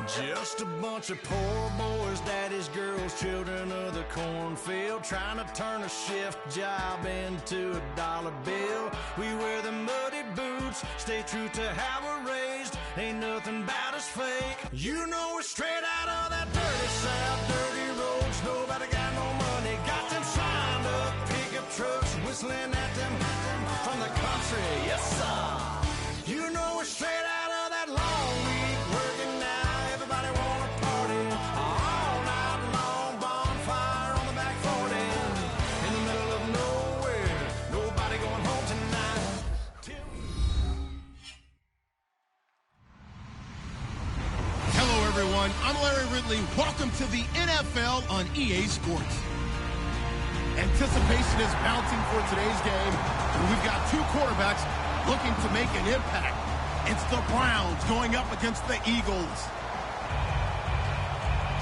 Just a bunch of poor boys, daddy's girls, children of the cornfield, trying to turn a shift job into a dollar bill. We wear the muddy boots, stay true to how we're raised. Ain't nothing about us fake. You know we're straight out of that dirty south, dirty roads. Nobody got no money, got them signed up pickup trucks, whistling at them from the country. Yes, sir. You know we're straight out of that long week working now. Everybody wanna party all night long, bonfire on the back 40 in the middle of nowhere. Nobody going home tonight. Hello, everyone. I'm Larry Ridley. Welcome to the NFL on EA Sports. Anticipation is mounting for today's game. We've got two quarterbacks looking to make an impact. It's the Browns going up against the Eagles.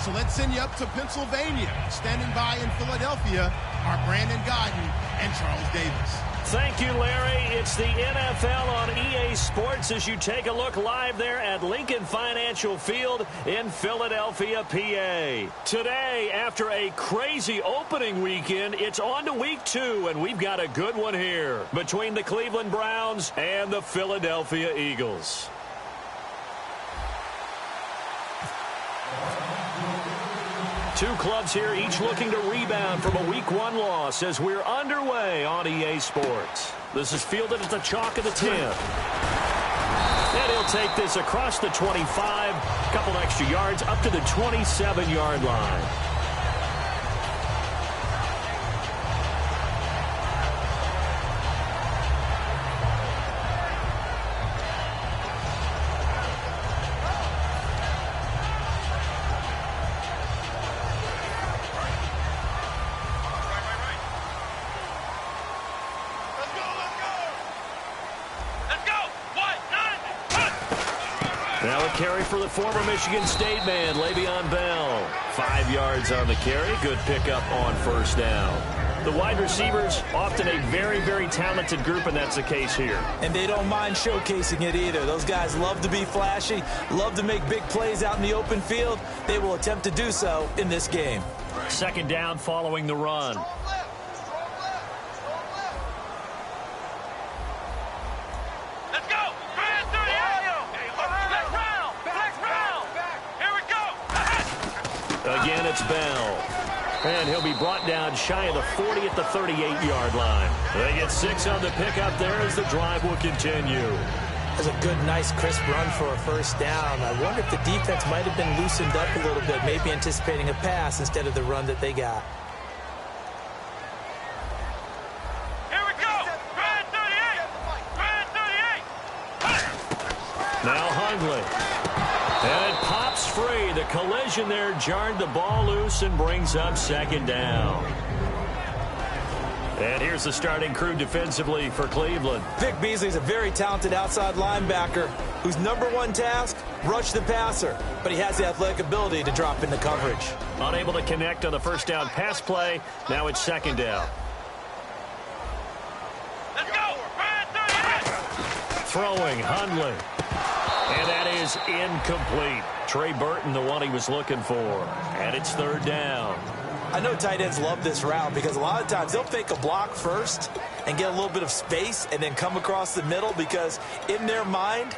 So let's send you up to Pennsylvania. Standing by in Philadelphia are Brandon Godden and Charles Davis. Thank you, Larry. It's the NFL on EA Sports as you take a look live there at Lincoln Financial Field in Philadelphia, PA. Today, after a crazy opening weekend, it's on to week 2, and we've got a good one here between the Cleveland Browns and the Philadelphia Eagles. Two clubs here, each looking to rebound from a Week 1 loss as we're underway on EA Sports. This is fielded at the chalk of the 10. And he'll take this across the 25, a couple extra yards up to the 27-yard line. Now a carry for the former Michigan State man, Le'Veon Bell. 5 yards on the carry. Good pickup on first down. The wide receivers, often a very, very talented group, and that's the case here. And they don't mind showcasing it either. Those guys love to be flashy, love to make big plays out in the open field. They will attempt to do so in this game. Second down following the run. Again, it's Bell. And he'll be brought down shy of the 40 at the 38-yard line. They get 6 on the pickup there as the drive will continue. That's a good, nice, crisp run for a first down. I wonder if the defense might have been loosened up a little bit, maybe anticipating a pass instead of the run that they got. Here we go! Brad 38! Brad 38! Now Hungley. And it pops free. The collision there jarred the ball loose and brings up second down. And here's the starting crew defensively for Cleveland. Vic Beasley's a very talented outside linebacker whose number one task, rush the passer. But he has the athletic ability to drop into coverage. Unable to connect on the first down pass play. Now it's second down. Let's go! Brad 38! Throwing Hundley. And that is incomplete. Trey Burton, the one he was looking for. And it's third down. I know tight ends love this route because a lot of times they'll fake a block first and get a little bit of space and then come across the middle because in their mind,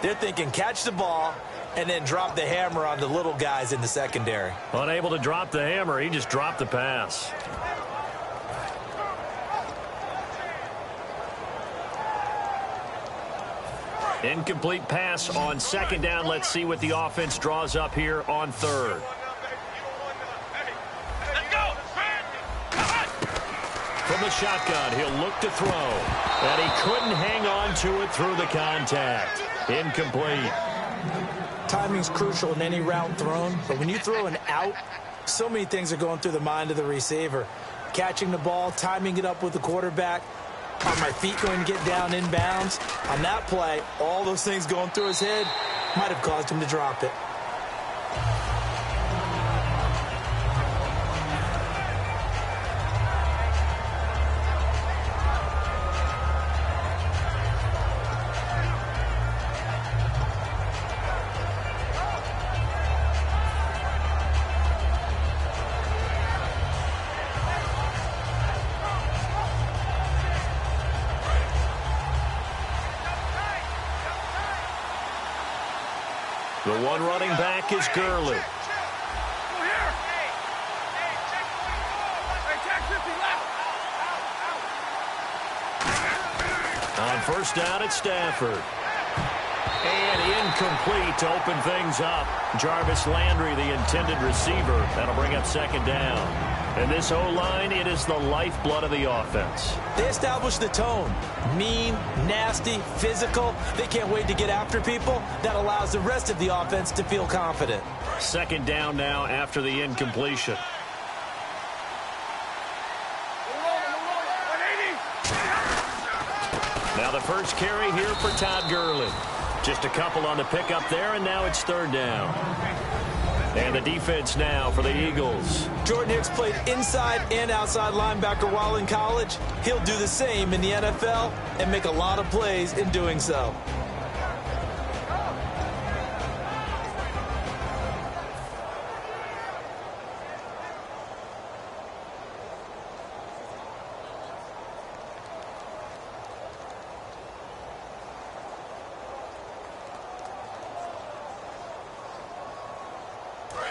they're thinking catch the ball and then drop the hammer on the little guys in the secondary. Unable to drop the hammer, he just dropped the pass. Incomplete pass on second down. Let's see what the offense draws up here on third. From the shotgun, he'll look to throw. And he couldn't hang on to it through the contact. Incomplete. Timing's crucial in any route thrown, but when you throw an out, so many things are going through the mind of the receiver. Catching the ball, timing it up with the quarterback. Are my feet going to get down inbounds? On that play, all those things going through his head might have caused him to drop it. The one running back is Gurley. On first down, it's Stafford. And incomplete to open things up. Jarvis Landry, the intended receiver. That'll bring up second down. And this O-line, it is the lifeblood of the offense. They establish the tone. Mean, nasty, physical. They can't wait to get after people. That allows the rest of the offense to feel confident. Second down now after the incompletion. Now the first carry here for Todd Gurley. Just a couple on the pickup there, and now it's third down. And the defense now for the Eagles. Jordan Hicks played inside and outside linebacker while in college. He'll do the same in the NFL and make a lot of plays in doing so.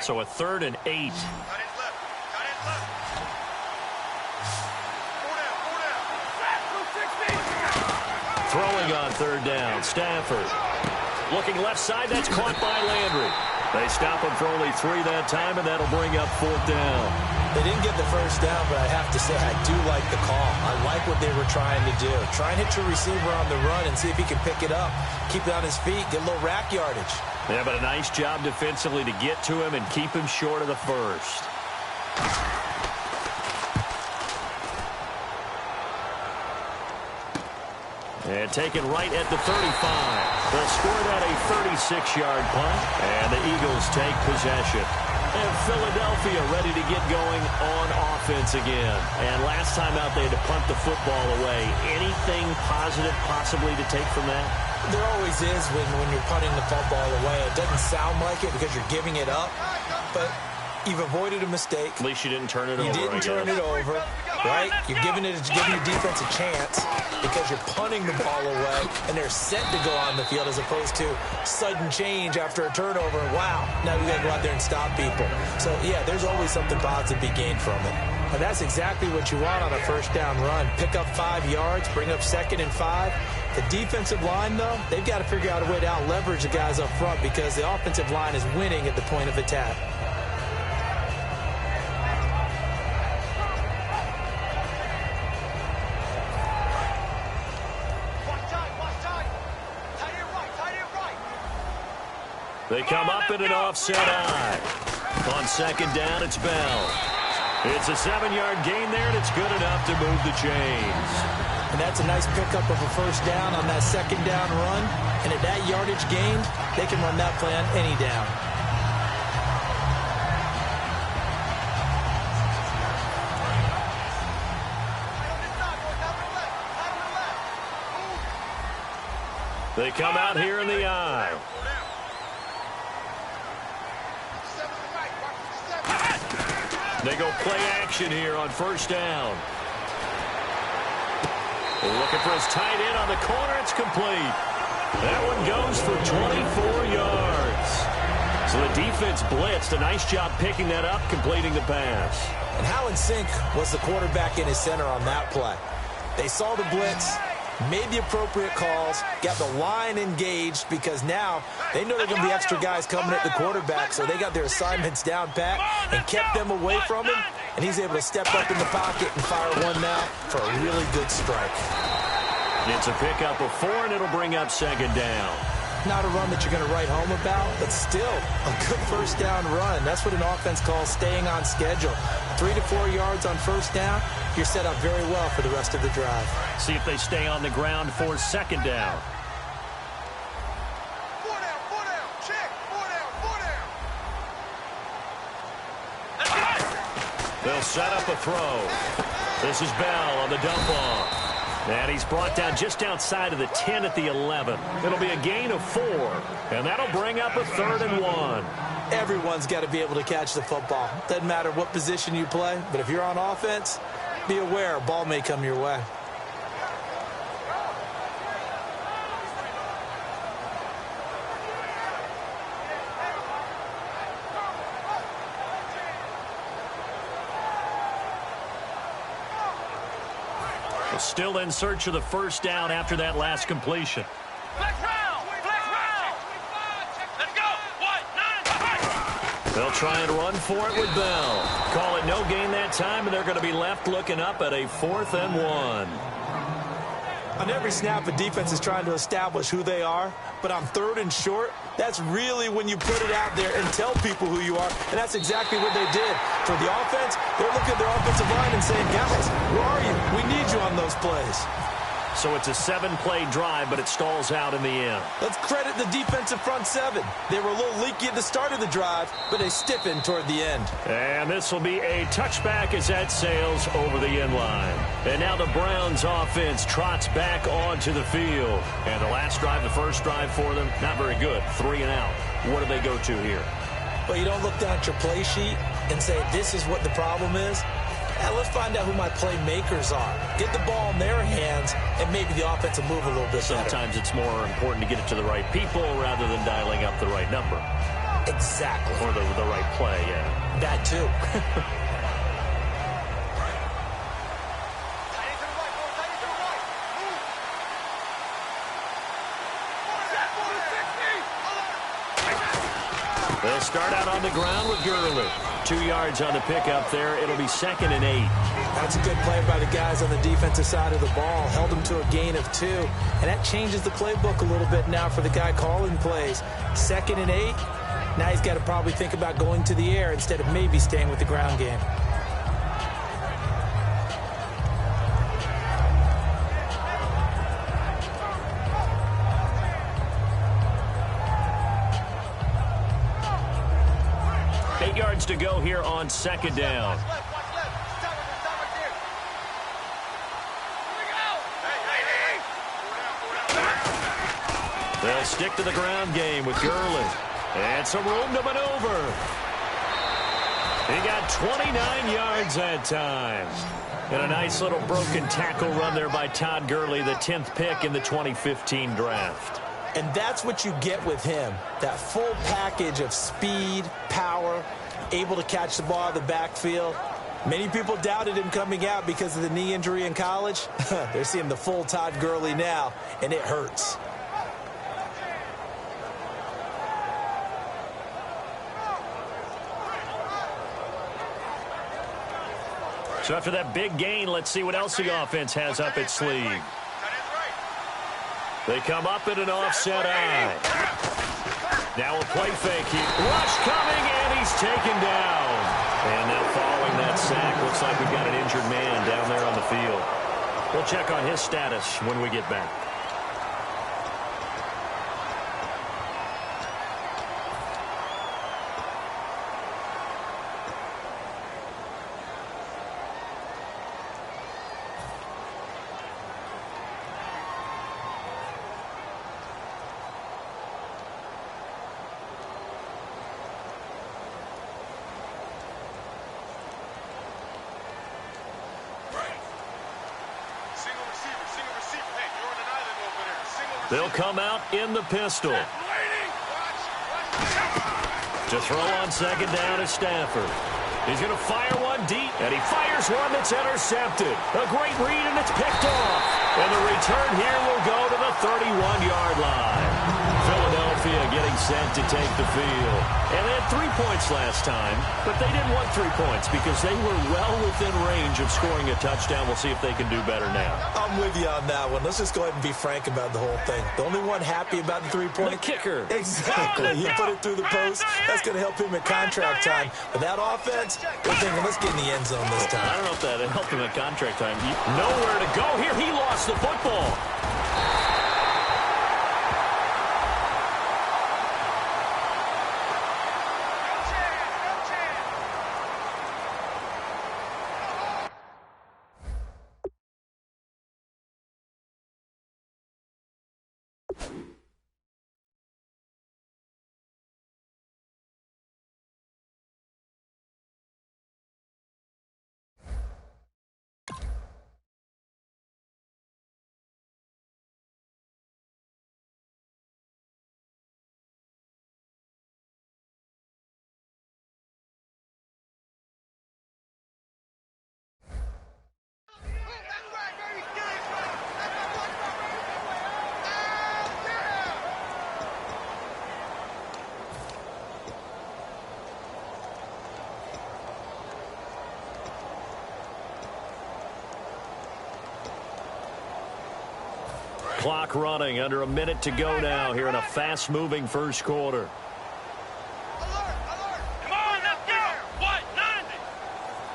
So a 3rd and 8. Cut it left. Cut it left. Throwing on third down, Stafford. Looking left side, that's caught by Landry. They stop him for only 3 that time, and that'll bring up 4th down. They didn't get the first down, but I have to say I do like the call. I like what they were trying to do. Try and hit your receiver on the run and see if he can pick it up. Keep it on his feet, get a little rack yardage. Yeah, but a nice job defensively to get to him and keep him short of the first. And taken right at the 35. They'll score that a 36-yard punt, and the Eagles take possession. And Philadelphia ready to get going on offense again. And last time out, they had to punt the football away. Anything positive possibly to take from that? There always is when you're punting the football away. It doesn't sound like it because you're giving it up, but you've avoided a mistake. At least you didn't turn it over. You didn't turn it over, right? You're giving your defense a chance because you're punting the ball away, and they're set to go on the field as opposed to sudden change after a turnover. And wow, now we got to go out there and stop people. So, yeah, there's always something positive to be gained from it. And that's exactly what you want on a first down run. Pick up 5 yards, bring up 2nd and 5. The defensive line, though, they've got to figure out a way to out-leverage the guys up front because the offensive line is winning at the point of attack. They come up in an offset eye. On second down, it's Bell. It's a 7-yard gain there, and it's good enough to move the chains. And that's a nice pickup of a first down on that second down run. And at that yardage gained, they can run that plan any down. They come out here in the eye. They go play action here on first down. Looking for his tight end on the corner. It's complete. That one goes for 24 yards. So the defense blitzed. A nice job picking that up, completing the pass. And how in sync was the quarterback in his center on that play? They saw the blitz, made the appropriate calls, got the line engaged because now they know they're going to be extra guys coming at the quarterback, so they got their assignments down pat and kept them away from him, and he's able to step up in the pocket and fire one now for a really good strike. It's a pickup of 4, and it'll bring up second down. Not a run that you're going to write home about, but still a good first down run. That's what an offense calls staying on schedule. 3 to 4 yards on first down, you're set up very well for the rest of the drive. See if they stay on the ground for second down. 4 down, 4 down, check, 4 down, 4 down. They'll set up a throw. This is Bell on the dump off. And he's brought down just outside of the 10 at the 11. It'll be a gain of 4, and that'll bring up a 3rd and 1. Everyone's got to be able to catch the football. Doesn't matter what position you play, but if you're on offense, be aware a ball may come your way. Still in search of the first down after that last completion. Flex round! Flex round! Let's go! 1, 9, 5! They'll try and run for it with Bell. Call it no gain that time, and they're going to be left looking up at a 4th and 1. On every snap, a defense is trying to establish who they are, but on 3rd and short, that's really when you put it out there and tell people who you are, and that's exactly what they did. For the offense, they're looking at their offensive line and saying, guys, where are you? We need you on those plays. So it's a 7-play drive, but it stalls out in the end. Let's credit the defensive front 7. They were a little leaky at the start of the drive, but they stiffened toward the end. And this will be a touchback as that sails over the end line. And now the Browns offense trots back onto the field. And the last drive, the first drive for them, not very good. 3 and out. What do they go to here? Well, you don't look down at your play sheet and say, this is what the problem is. Now let's find out who my playmakers are. Get the ball in their hands, and maybe the offense will move a little bit Sometimes it's more important to get it to the right people rather than dialing up the right number. Exactly. Or the right play, yeah. That too. They'll start out on the ground with Gurley. 2 yards on the pickup there. It'll be 2nd and 8. That's a good play by the guys on the defensive side of the ball. Held them to a gain of 2. And that changes the playbook a little bit now for the guy calling plays. 2nd and 8. Now he's got to probably think about going to the air instead of maybe staying with the ground game. To go here on 2nd down. They'll stick to the ground game with Gurley. And some room to maneuver. He got 29 yards that time. And a nice little broken tackle run there by Todd Gurley, the 10th pick in the 2015 draft. And that's what you get with him. That full package of speed, power, able to catch the ball out of the backfield. Many people doubted him coming out because of the knee injury in college. They're seeing the full Todd Gurley now, and it hurts. So after that big gain, let's see what else the offense has up its sleeve. They come up in an offset eye. Now a play fake. Rush coming, and he's taken down. And now following that sack, looks like we've got an injured man down there on the field. We'll check on his status when we get back. They'll come out in the pistol. To throw on 2nd down is Stafford. He's going to fire one deep, and he fires one that's intercepted. A great read, and it's picked off. And the return here will go to the 31-yard line. Philadelphia getting set to take the field. And they had 3 points last time, but they didn't want 3 points because they were well within range of scoring a touchdown. We'll see if they can do better now. I'm with you on that one. Let's just go ahead and be frank about the whole thing. The only one happy about the 3-point. The kicker. Exactly. He put it through the post. That's going to help him at contract time. But that offense, we're thinking, let's get in the end zone this time. I don't know if that helped him at contract time. Nowhere to go here. He lost the football. clock running. Under a minute to go now here in a fast-moving first quarter. Come on, let's go. What? 90.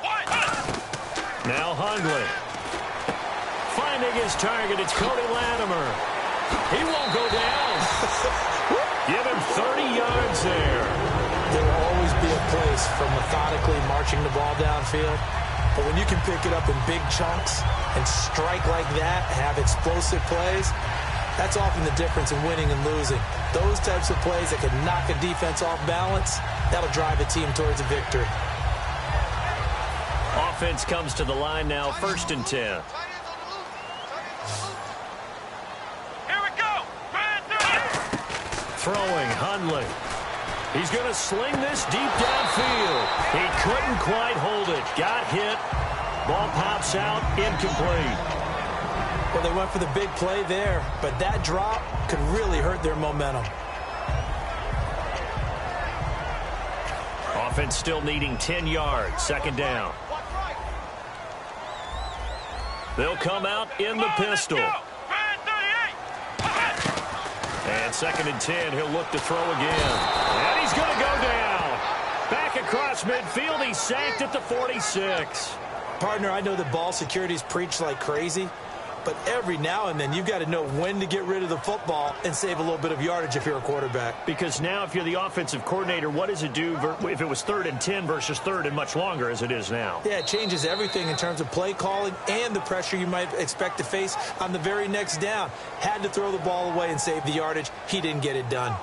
What? Now Hundley. Finding his target, it's Cody Latimer. He won't go down. Give him 30 yards there. There will always be a place for methodically marching the ball downfield. But when you can pick it up in big chunks and strike like that, have explosive plays, that's often the difference in winning and losing. Those types of plays that can knock a defense off balance, that'll drive a team towards a victory. Offense comes to the line now, 1st and 10. Here we go. Throwing, Hundley. He's going to sling this deep downfield. He couldn't quite hold it. Got hit. Ball pops out, incomplete. Well, they went for the big play there, but that drop could really hurt their momentum. Offense still needing 10 yards. 2nd down. They'll come out in the pistol. And 2nd and 10, he'll look to throw again. And he's going to go down. Back across midfield, he's sacked at the 46. Partner, I know that ball security's preached like crazy, but every now and then you've got to know when to get rid of the football and save a little bit of yardage if you're a quarterback. Because now if you're the offensive coordinator, what does it do if it was 3rd and 10 versus 3rd and much longer as it is now? Yeah, it changes everything in terms of play calling and the pressure you might expect to face on the very next down. Had to throw the ball away and save the yardage. He didn't get it done.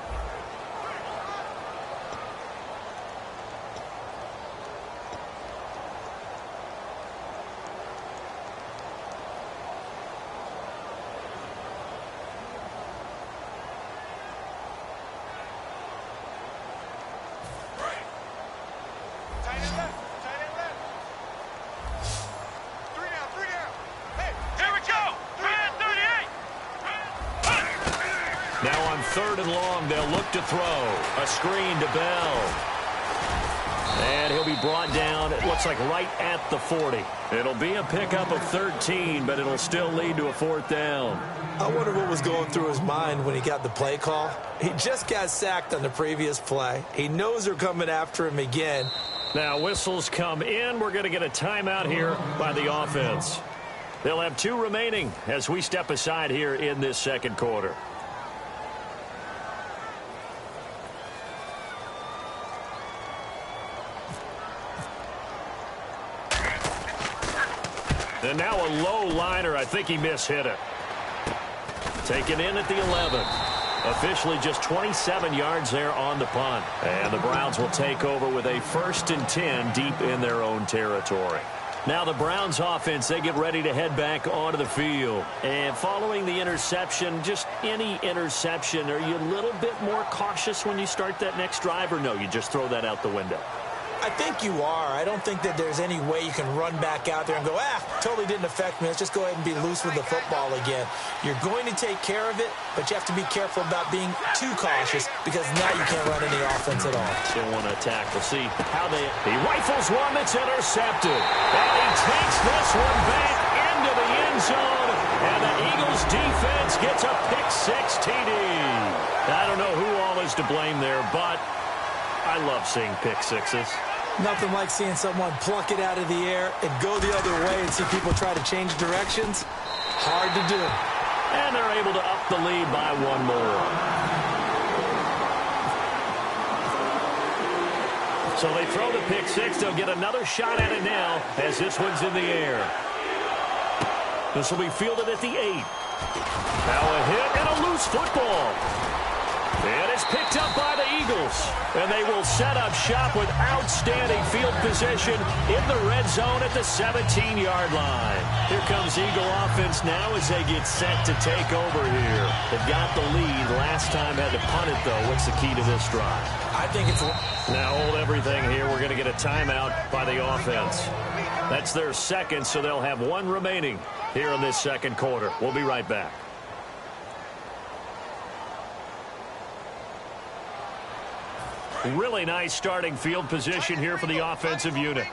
Now on 3rd and long, they'll look to throw. A screen to Bell. And he'll be brought down, it looks like right at the 40. It'll be a pickup of 13, but it'll still lead to a 4th down. I wonder what was going through his mind when he got the play call. He just got sacked on the previous play. He knows they're coming after him again. Now whistles come in. We're going to get a timeout here by the offense. They'll have 2 remaining as we step aside here in this 2nd quarter. And now a low liner. I think he mishit it. Taken in at the 11. Officially just 27 yards there on the punt. And the Browns will take over with a 1st and 10 deep in their own territory. Now the Browns offense, they get ready to head back onto the field. And following the interception, just any interception, are you a little bit more cautious when you start that next drive, or no, you just throw that out the window? I think you are. I don't think that there's any way you can run back out there and go, totally didn't affect me. Let's just go ahead and be loose with the football again. You're going to take care of it, but you have to be careful about being too cautious because now you can't run any offense at all. Still want to attack. We'll see how he rifles one that's intercepted. And he takes this one back into the end zone. And the Eagles defense gets a pick-6 TD. I don't know who all is to blame there, but I love seeing pick-6s. Nothing like seeing someone pluck it out of the air and go the other way and see people try to change directions. Hard to do. And they're able to up the lead by 1 more. So they throw the pick-6. They'll get another shot at it now as this one's in the air. This will be fielded at the 8. Now a hit and a loose football. And it's picked up by the Eagles. And they will set up shop with outstanding field position in the red zone at the 17-yard line. Here comes Eagle offense now as they get set to take over here. They've got the lead. Last time had to punt it, though. What's the key to this drive? I think it's... Now hold everything here. We're going to get a timeout by the offense. That's their 2nd, so they'll have 1 remaining here in this 2nd quarter. We'll be right back. Really nice starting field position here for the offensive unit.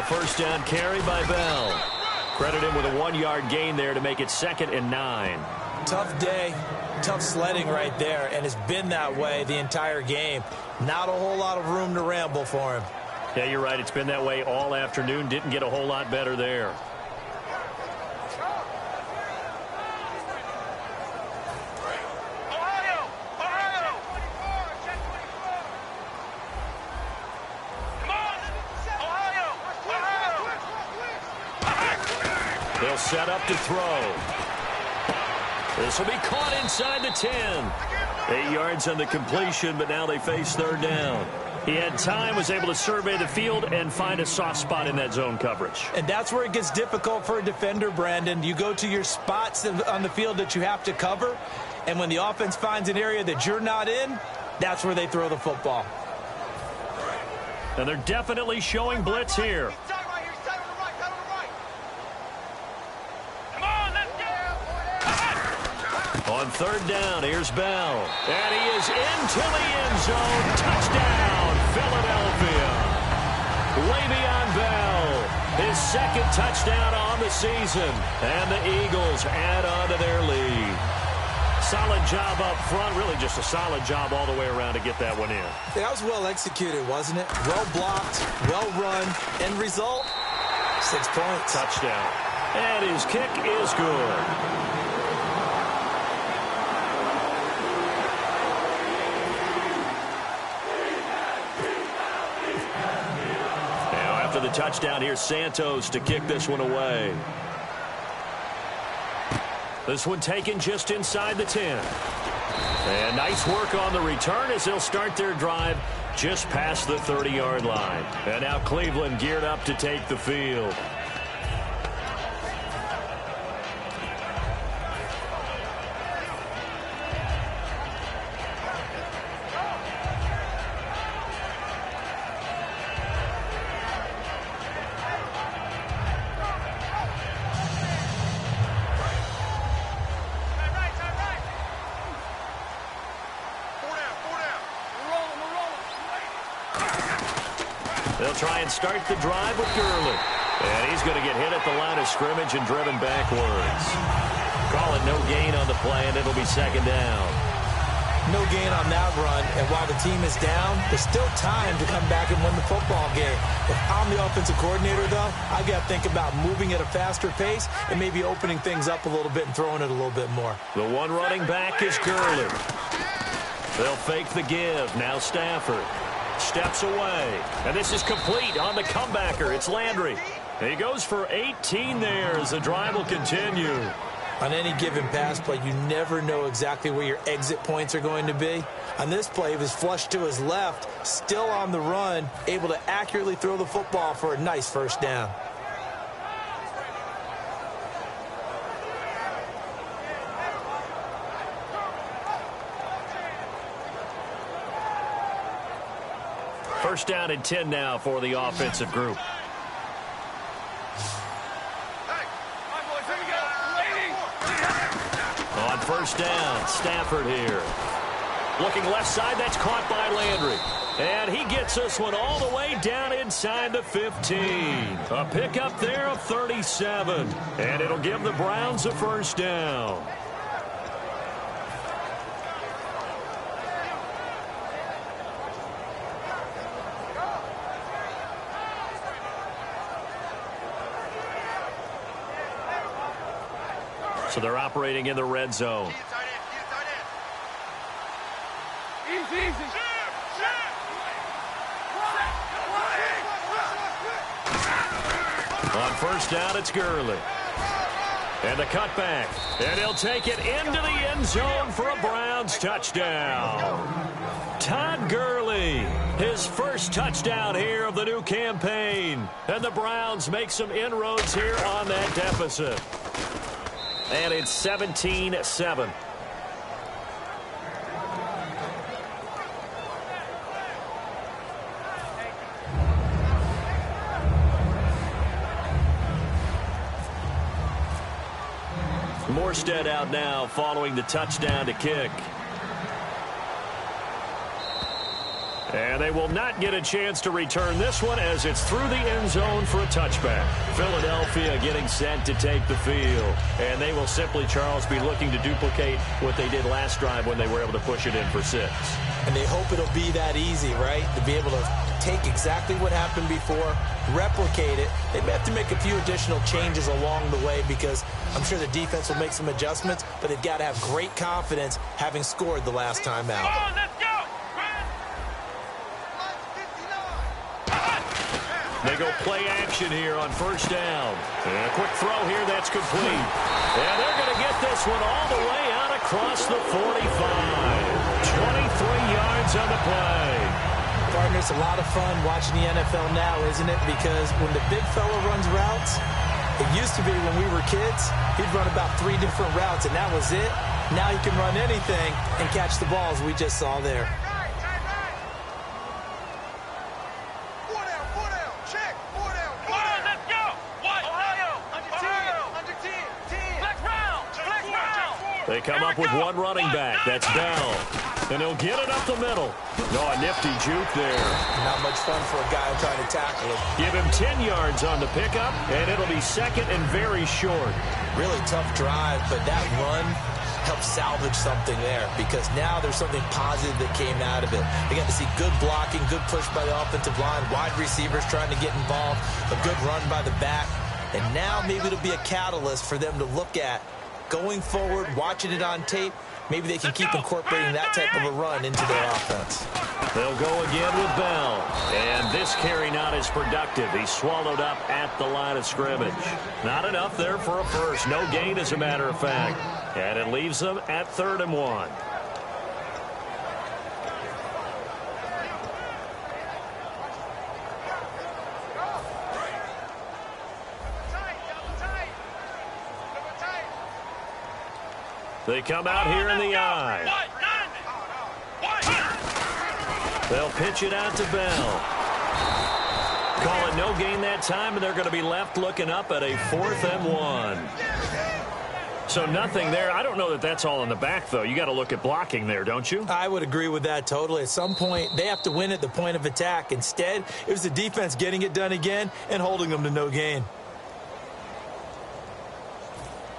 a first down carry by Bell. Credit him with a 1-yard gain there to make it 2nd and 9. Tough day, tough sledding right there, and it's been that way the entire game. Not a whole lot of room to ramble for him. Yeah, you're right. It's been that way all afternoon. Didn't get a whole lot better there. They'll set up to throw. This will be caught inside the 10. 8 yards on the completion, but now they face 3rd down. He had time, was able to survey the field and find a soft spot in that zone coverage. And that's where it gets difficult for a defender, Brandon. You go to your spots on the field that you have to cover, and when the offense finds an area that you're not in, that's where they throw the football. And they're definitely showing blitz here. On 3rd down, here's Bell. And he is into the end zone. Touchdown, Philadelphia. Le'Veon Bell, his 2nd touchdown on the season. And the Eagles add on to their lead. Solid job up front. Really just a solid job all the way around to get that one in. That was well executed, wasn't it? Well blocked, well run. End result, 6 points. Touchdown. And his kick is good. The touchdown here, Santos to kick this one away. This one taken just inside the 10. And nice work on the return as they'll start their drive just past the 30-yard line. And now Cleveland geared up to take the field. They'll try and start the drive with Gurley. And he's going to get hit at the line of scrimmage and driven backwards. Call it no gain on the play, and it'll be 2nd down. No gain on that run, and while the team is down, there's still time to come back and win the football game. If I'm the offensive coordinator, though, I got to think about moving at a faster pace and maybe opening things up a little bit and throwing it a little bit more. The one running back is Gurley. They'll fake the give. Now Stafford steps away. And this is complete on the comebacker. It's Landry. He goes for 18 there as the drive will continue. On any given pass play, you never know exactly where your exit points are going to be. On this play, he was flushed to his left, still on the run, able to accurately throw the football for a nice first down. First down and 10 now for the offensive group. On first down, Stafford here. Looking left side, that's caught by Landry. And he gets this one all the way down inside the 15. A pickup there of 37. And it'll give the Browns a first down. So they're operating in the red zone. On first down, it's Gurley. And the cutback. And he'll take it into the end zone for a Browns touchdown. Todd Gurley, his first touchdown here of the new campaign. And the Browns make some inroads here on that deficit. And it's 17-7. Morstead out now following the touchdown to kick. And they will not get a chance to return this one as it's through the end zone for a touchback. Philadelphia getting set to take the field. And they will simply, Charles, be looking to duplicate what they did last drive when they were able to push it in for 6. And they hope it'll be that easy, right? To be able to take exactly what happened before, replicate it. They may have to make a few additional changes along the way because I'm sure the defense will make some adjustments, but they've got to have great confidence having scored the last time out. Come on, let's go! They go play action here on first down. And a quick throw here, that's complete. And they're going to get this one all the way out across the 45. 23 yards on the play. Partner, it's a lot of fun watching the NFL now, isn't it? Because when the big fella runs routes, it used to be when we were kids, he'd run about 3 different routes, and that was it. Now he can run anything and catch the balls we just saw there. They come up with one running back. That's Bell. And he'll get it up the middle. No, a nifty juke there. Not much fun for a guy trying to tackle him. Give him 10 yards on the pickup, and it'll be second and very short. Really tough drive, but that run helped salvage something there because now there's something positive that came out of it. They got to see good blocking, good push by the offensive line, wide receivers trying to get involved, a good run by the back. And now maybe it'll be a catalyst for them to look at going forward, watching it on tape. Maybe they can keep incorporating that type of a run into their offense. They'll go again with Bell. And this carry not as productive. He's swallowed up at the line of scrimmage. Not enough there for a first. No gain, as a matter of fact. And it leaves them at 3rd and 1. They come out here in the eye. They'll pitch it out to Bell. Call it no gain that time, and they're going to be left looking up at a 4th and 1. So nothing there. I don't know that that's all in the back, though. You got to look at blocking there, don't you? I would agree with that totally. At some point, they have to win at the point of attack. Instead, it was the defense getting it done again and holding them to no gain.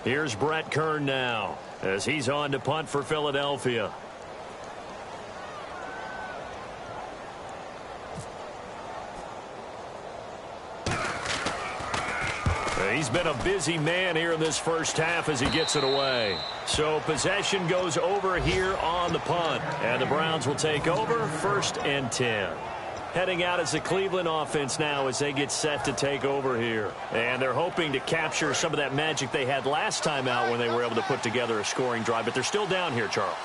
Here's Brett Kern now as he's on to punt for Philadelphia. He's been a busy man here in this first half as he gets it away. So possession goes over here on the punt. And the Browns will take over 1st and 10. Heading out as the Cleveland offense now as they get set to take over here. And they're hoping to capture some of that magic they had last time out when they were able to put together a scoring drive. But they're still down here, Charles.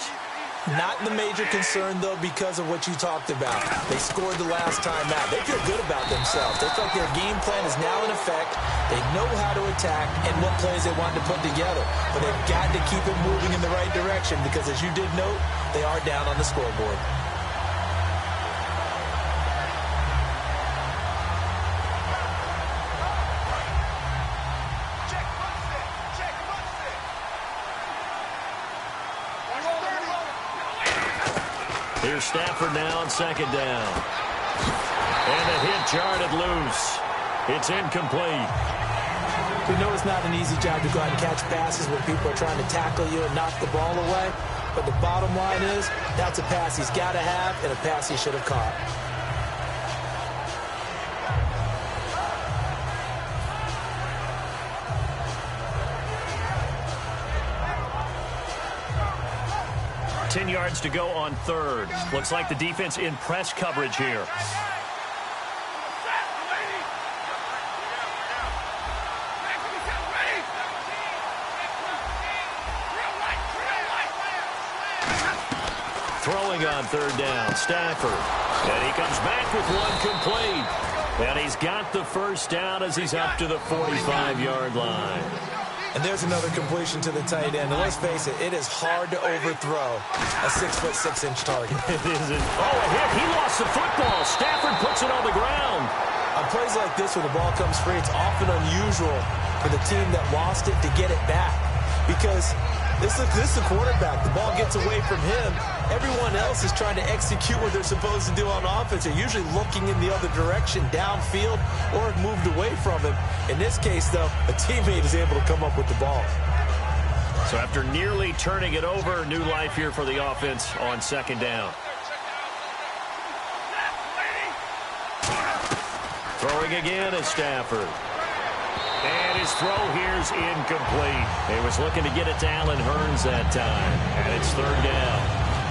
Not the major concern, though, because of what you talked about. They scored the last time out. They feel good about themselves. They feel like their game plan is now in effect. They know how to attack and what plays they want to put together. But they've got to keep it moving in the right direction because, as you did note, they are down on the scoreboard. Here's Stafford now on 2nd down. And a hit jarred it loose. It's incomplete. We know it's not an easy job to go out and catch passes when people are trying to tackle you and knock the ball away. But the bottom line is that's a pass he's got to have and a pass he should have caught. Ten yards to go on 3rd. Looks like the defense in press coverage here. Throwing on 3rd down, Stafford. And he comes back with one complete. And he's got the first down as he's up to the 45-yard line. And there's another completion to the tight end. And let's face it, it is hard to overthrow a 6'6" target. It isn't. Oh, a hit. He lost the football. Stafford puts it on the ground. On plays like this where the ball comes free, it's often unusual for the team that lost it to get it back. Because this is the quarterback. The ball gets away from him, Everyone else is trying to execute what they're supposed to do on offense. They're usually looking in the other direction, downfield, or have moved away from him. In this case, though, a teammate is able to come up with the ball. So after nearly turning it over, new life here for the offense on second down. Throwing again is Stafford. And his throw here's incomplete. He was looking to get it to Allen Hurns that time. And it's third down.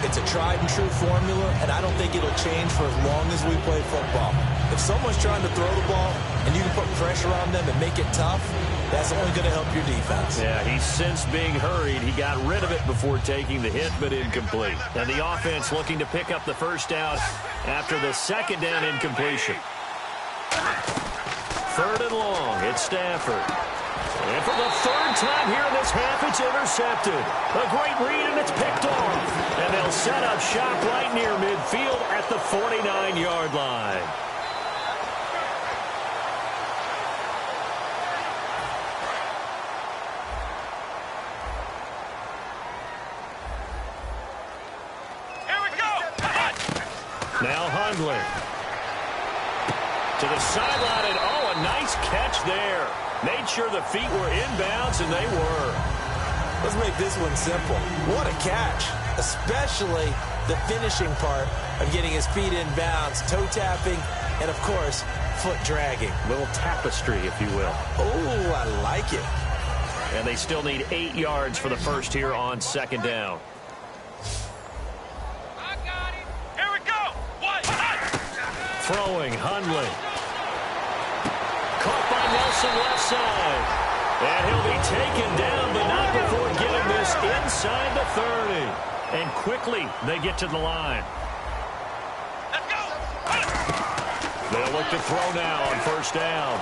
It's a tried-and-true formula, and I don't think it'll change for as long as we play football. If someone's trying to throw the ball and you can put pressure on them and make it tough, that's only going to help your defense. Yeah, he's since being hurried. He got rid of it before taking the hit, but incomplete. And the offense looking to pick up the first down after the second down incompletion. Third and long, it's Stafford. And for the third time here in this half, it's intercepted. A great read, and it's picked off. And they'll set up shop right near midfield at the 49-yard line. Here we go. Now Hundley. To the sideline, and a nice catch there. Made sure the feet were inbounds, and they were. Let's make this one simple. What a catch, especially the finishing part of getting his feet inbounds, toe tapping, and, of course, foot dragging. Little tapestry, if you will. Oh, I like it. And they still need 8 yards for the first here on second down. I got it. Here we go. Throwing, Hundley. Caught by Nelson left side. And he'll be taken down, but not before getting this inside the 30. And quickly, they get to the line. Let's go. They'll look to throw now on first down.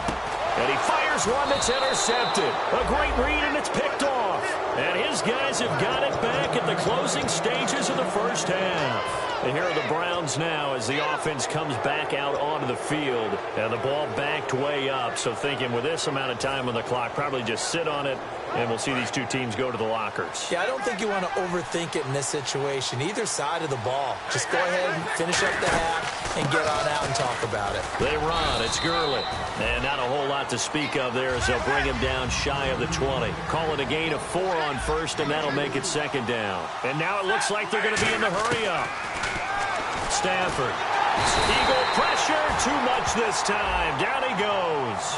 And he fires one that's intercepted. A great read, and it's picked off. And his guys have got it back at the closing stages of the first half. And here are the Browns now as the offense comes back out onto the field. And the ball backed way up. So thinking with this amount of time on the clock, probably just sit on it, and we'll see these two teams go to the lockers. Yeah, I don't think you want to overthink it in this situation. Either side of the ball. Just go ahead and finish up the half and get on out and talk about it. They run. It's Gurley. And not a whole lot to speak of there as they'll bring him down shy of the 20. Call it a gain of 4 on first, and that'll make it second down. And now it looks like they're going to be in the hurry-up. Stafford. Eagle pressure. Too much this time. Down he goes.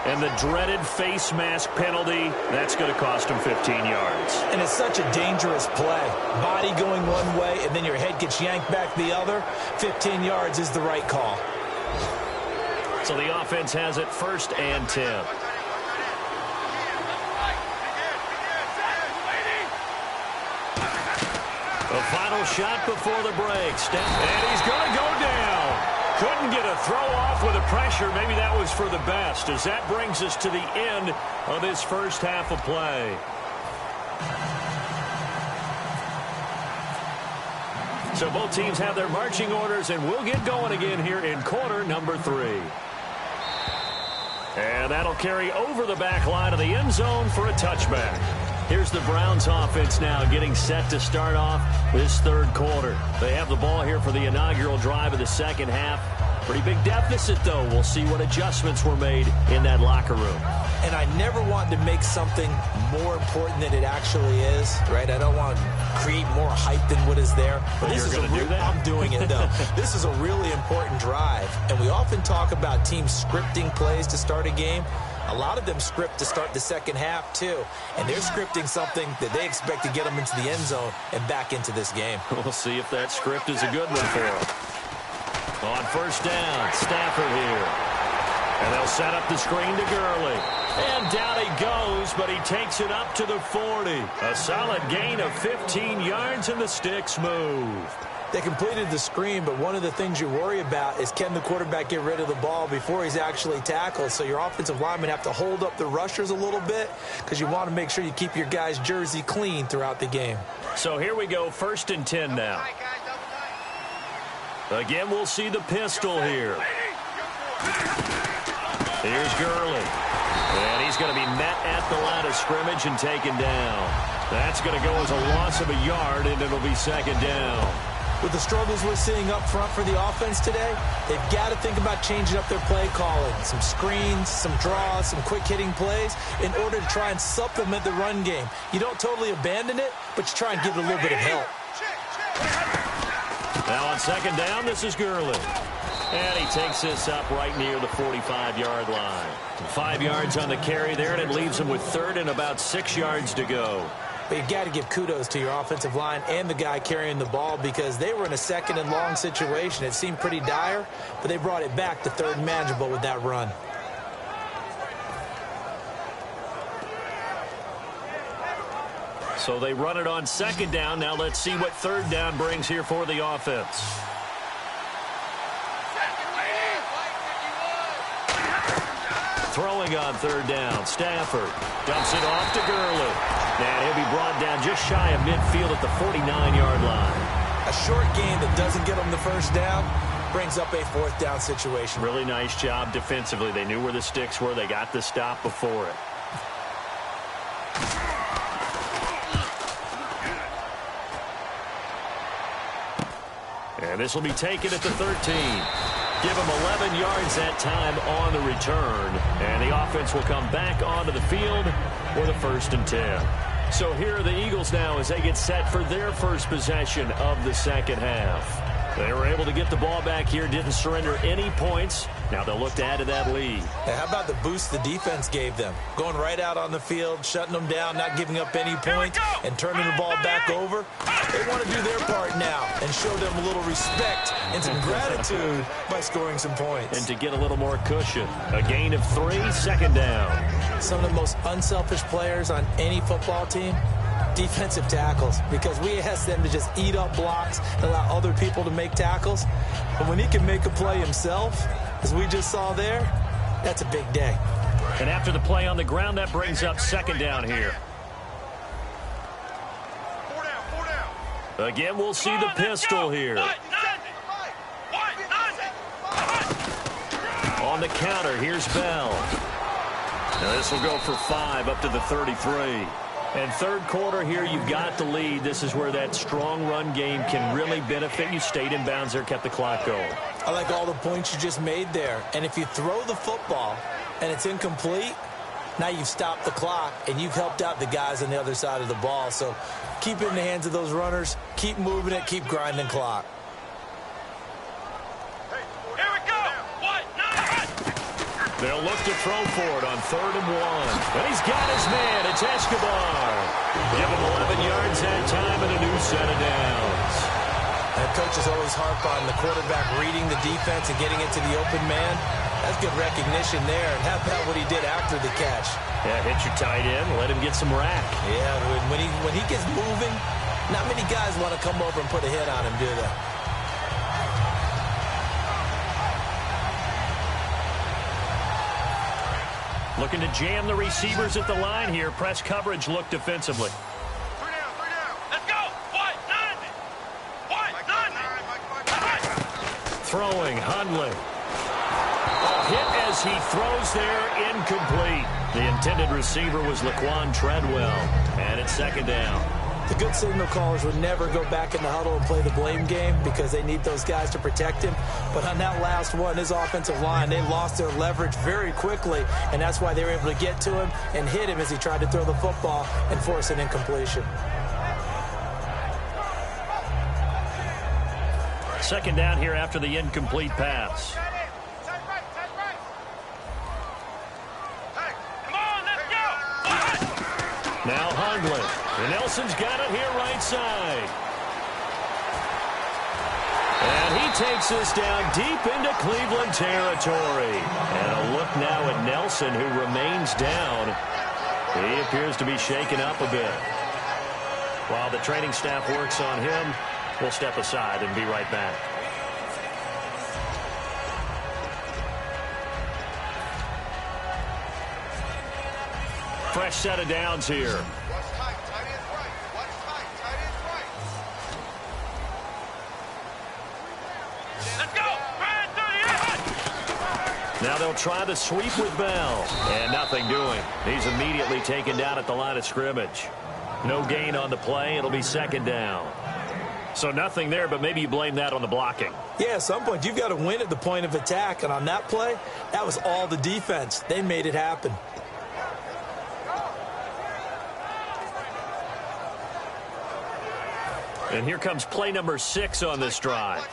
And the dreaded face mask penalty, that's going to cost him 15 yards. And it's such a dangerous play. Body going one way, and then your head gets yanked back the other. 15 yards is the right call. So the offense has it first and 10. The final shot before the break. And he's going to go down. Couldn't get a throw off with the pressure. Maybe that was for the best, as that brings us to the end of this first half of play. So both teams have their marching orders, and we'll get going again here in quarter number 3. And that'll carry over the back line of the end zone for a touchback. Here's the Browns offense now getting set to start off this third quarter. They have the ball here for the inaugural drive of the second half. Pretty big deficit, though. We'll see what adjustments were made in that locker room. And I never want to make something more important than it actually is, right? I don't want to create more hype than what is there. But this you're is going to do that? I'm doing it, though. This is a really important drive. And we often talk about teams scripting plays to start a game. A lot of them script to start the second half, too. And they're scripting something that they expect to get them into the end zone and back into this game. We'll see if that script is a good one for them. On first down, Stafford here. And they'll set up the screen to Gurley. And down he goes, but he takes it up to the 40. A solid gain of 15 yards, and the sticks move. They completed the screen, but one of the things you worry about is can the quarterback get rid of the ball before he's actually tackled. So your offensive linemen have to hold up the rushers a little bit because you want to make sure you keep your guys' jersey clean throughout the game. So here we go, first and 10 now. Again, we'll see the pistol here. Here's Gurley. And he's going to be met at the line of scrimmage and taken down. That's going to go as a loss of a yard, and it'll be second down. With the struggles we're seeing up front for the offense today, they've got to think about changing up their play calling. Some screens, some draws, some quick-hitting plays in order to try and supplement the run game. You don't totally abandon it, but you try and give it a little bit of help. Now on second down, this is Gurley. And he takes this up right near the 45-yard line. 5 yards on the carry there, and it leaves him with third and about 6 yards to go. But you've got to give kudos to your offensive line and the guy carrying the ball because they were in a second and long situation. It seemed pretty dire, but they brought it back to third and manageable with that run. So they run it on second down. Now let's see what third down brings here for the offense. Throwing on third down, Stafford dumps it off to Gurley. And he'll be brought down just shy of midfield at the 49-yard line. A short game that doesn't get them the first down brings up a fourth down situation. Really nice job defensively. They knew where the sticks were. They got the stop before it. And this will be taken at the 13. Give him 11 yards that time on the return. And the offense will come back onto the field for the 1st and 10. So here are the Eagles now as they get set for their first possession of the second half. They were able to get the ball back here, didn't surrender any points. Now they'll look to add to that lead. Now, how about the boost the defense gave them? Going right out on the field, shutting them down, not giving up any points, and turning the ball back over. They want to do their part now and show them a little respect and some gratitude by scoring some points. And to get a little more cushion. A gain of 3, second down. Some of the most unselfish players on any football team, defensive tackles, because we ask them to just eat up blocks and allow other people to make tackles. But when he can make a play himself, as we just saw there, that's a big day. And after the play on the ground, that brings up second down here. 4 down. Again, we'll see the pistol here. On the counter, here's Bell. Now this will go for 5 up to the 33. And third quarter here, you've got the lead. This is where that strong run game can really benefit you. Stayed in bounds there, kept the clock going. I like all the points you just made there. And if you throw the football and it's incomplete, now you've stopped the clock and you've helped out the guys on the other side of the ball. So keep it in the hands of those runners. Keep moving it. Keep grinding clock. Here we go. They'll look to throw for it on 3rd and 1. And he's got his man. It's Escobar. Give him 11 yards that time and a new set of downs. And coaches always harp on the quarterback reading the defense and getting it to the open man. That's good recognition there. And how about what he did after the catch? Yeah, hit your tight end. Let him get some rack. Yeah, when he gets moving, not many guys want to come over and put a hit on him, do they? Looking to jam the receivers at the line here. Press coverage look defensively. 3 down. Let's go. What? 9. Throwing, Hundley. A hit as he throws there, incomplete. The intended receiver was Laquan Treadwell. And it's second down. The good signal callers would never go back in the huddle and play the blame game because they need those guys to protect him. But on that last one, his offensive line, they lost their leverage very quickly, and that's why they were able to get to him and hit him as he tried to throw the football and force an incompletion. Second down here after the incomplete pass. Now Hundley. And Nelson's got it here right side. And he takes this down deep into Cleveland territory. And a look now at Nelson, who remains down. He appears to be shaken up a bit. While the training staff works on him, we'll step aside and be right back. Fresh set of downs here. Now they'll try the sweep with Bell. And nothing doing. He's immediately taken down at the line of scrimmage. No gain on the play. It'll be second down. So nothing there, but maybe you blame that on the blocking. Yeah, at some point you've got to win at the point of attack. And on that play, that was all the defense. They made it happen. And here comes play number 6 on this drive.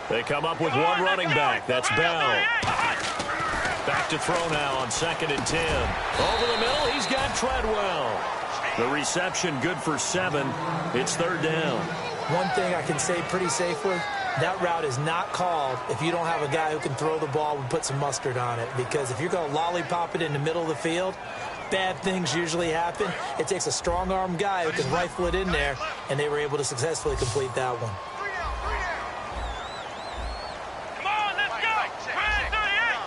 They come up with one running back. That's Bell. Back to throw now on 2nd and 10. Over the middle, he's got Treadwell. The reception good for 7. It's 3rd down. One thing I can say pretty safely, that route is not called if you don't have a guy who can throw the ball and put some mustard on it. Because if you're going to lollipop it in the middle of the field, bad things usually happen. It takes a strong-arm guy who can rifle it in there, and they were able to successfully complete that one. Come on, let's go! 38!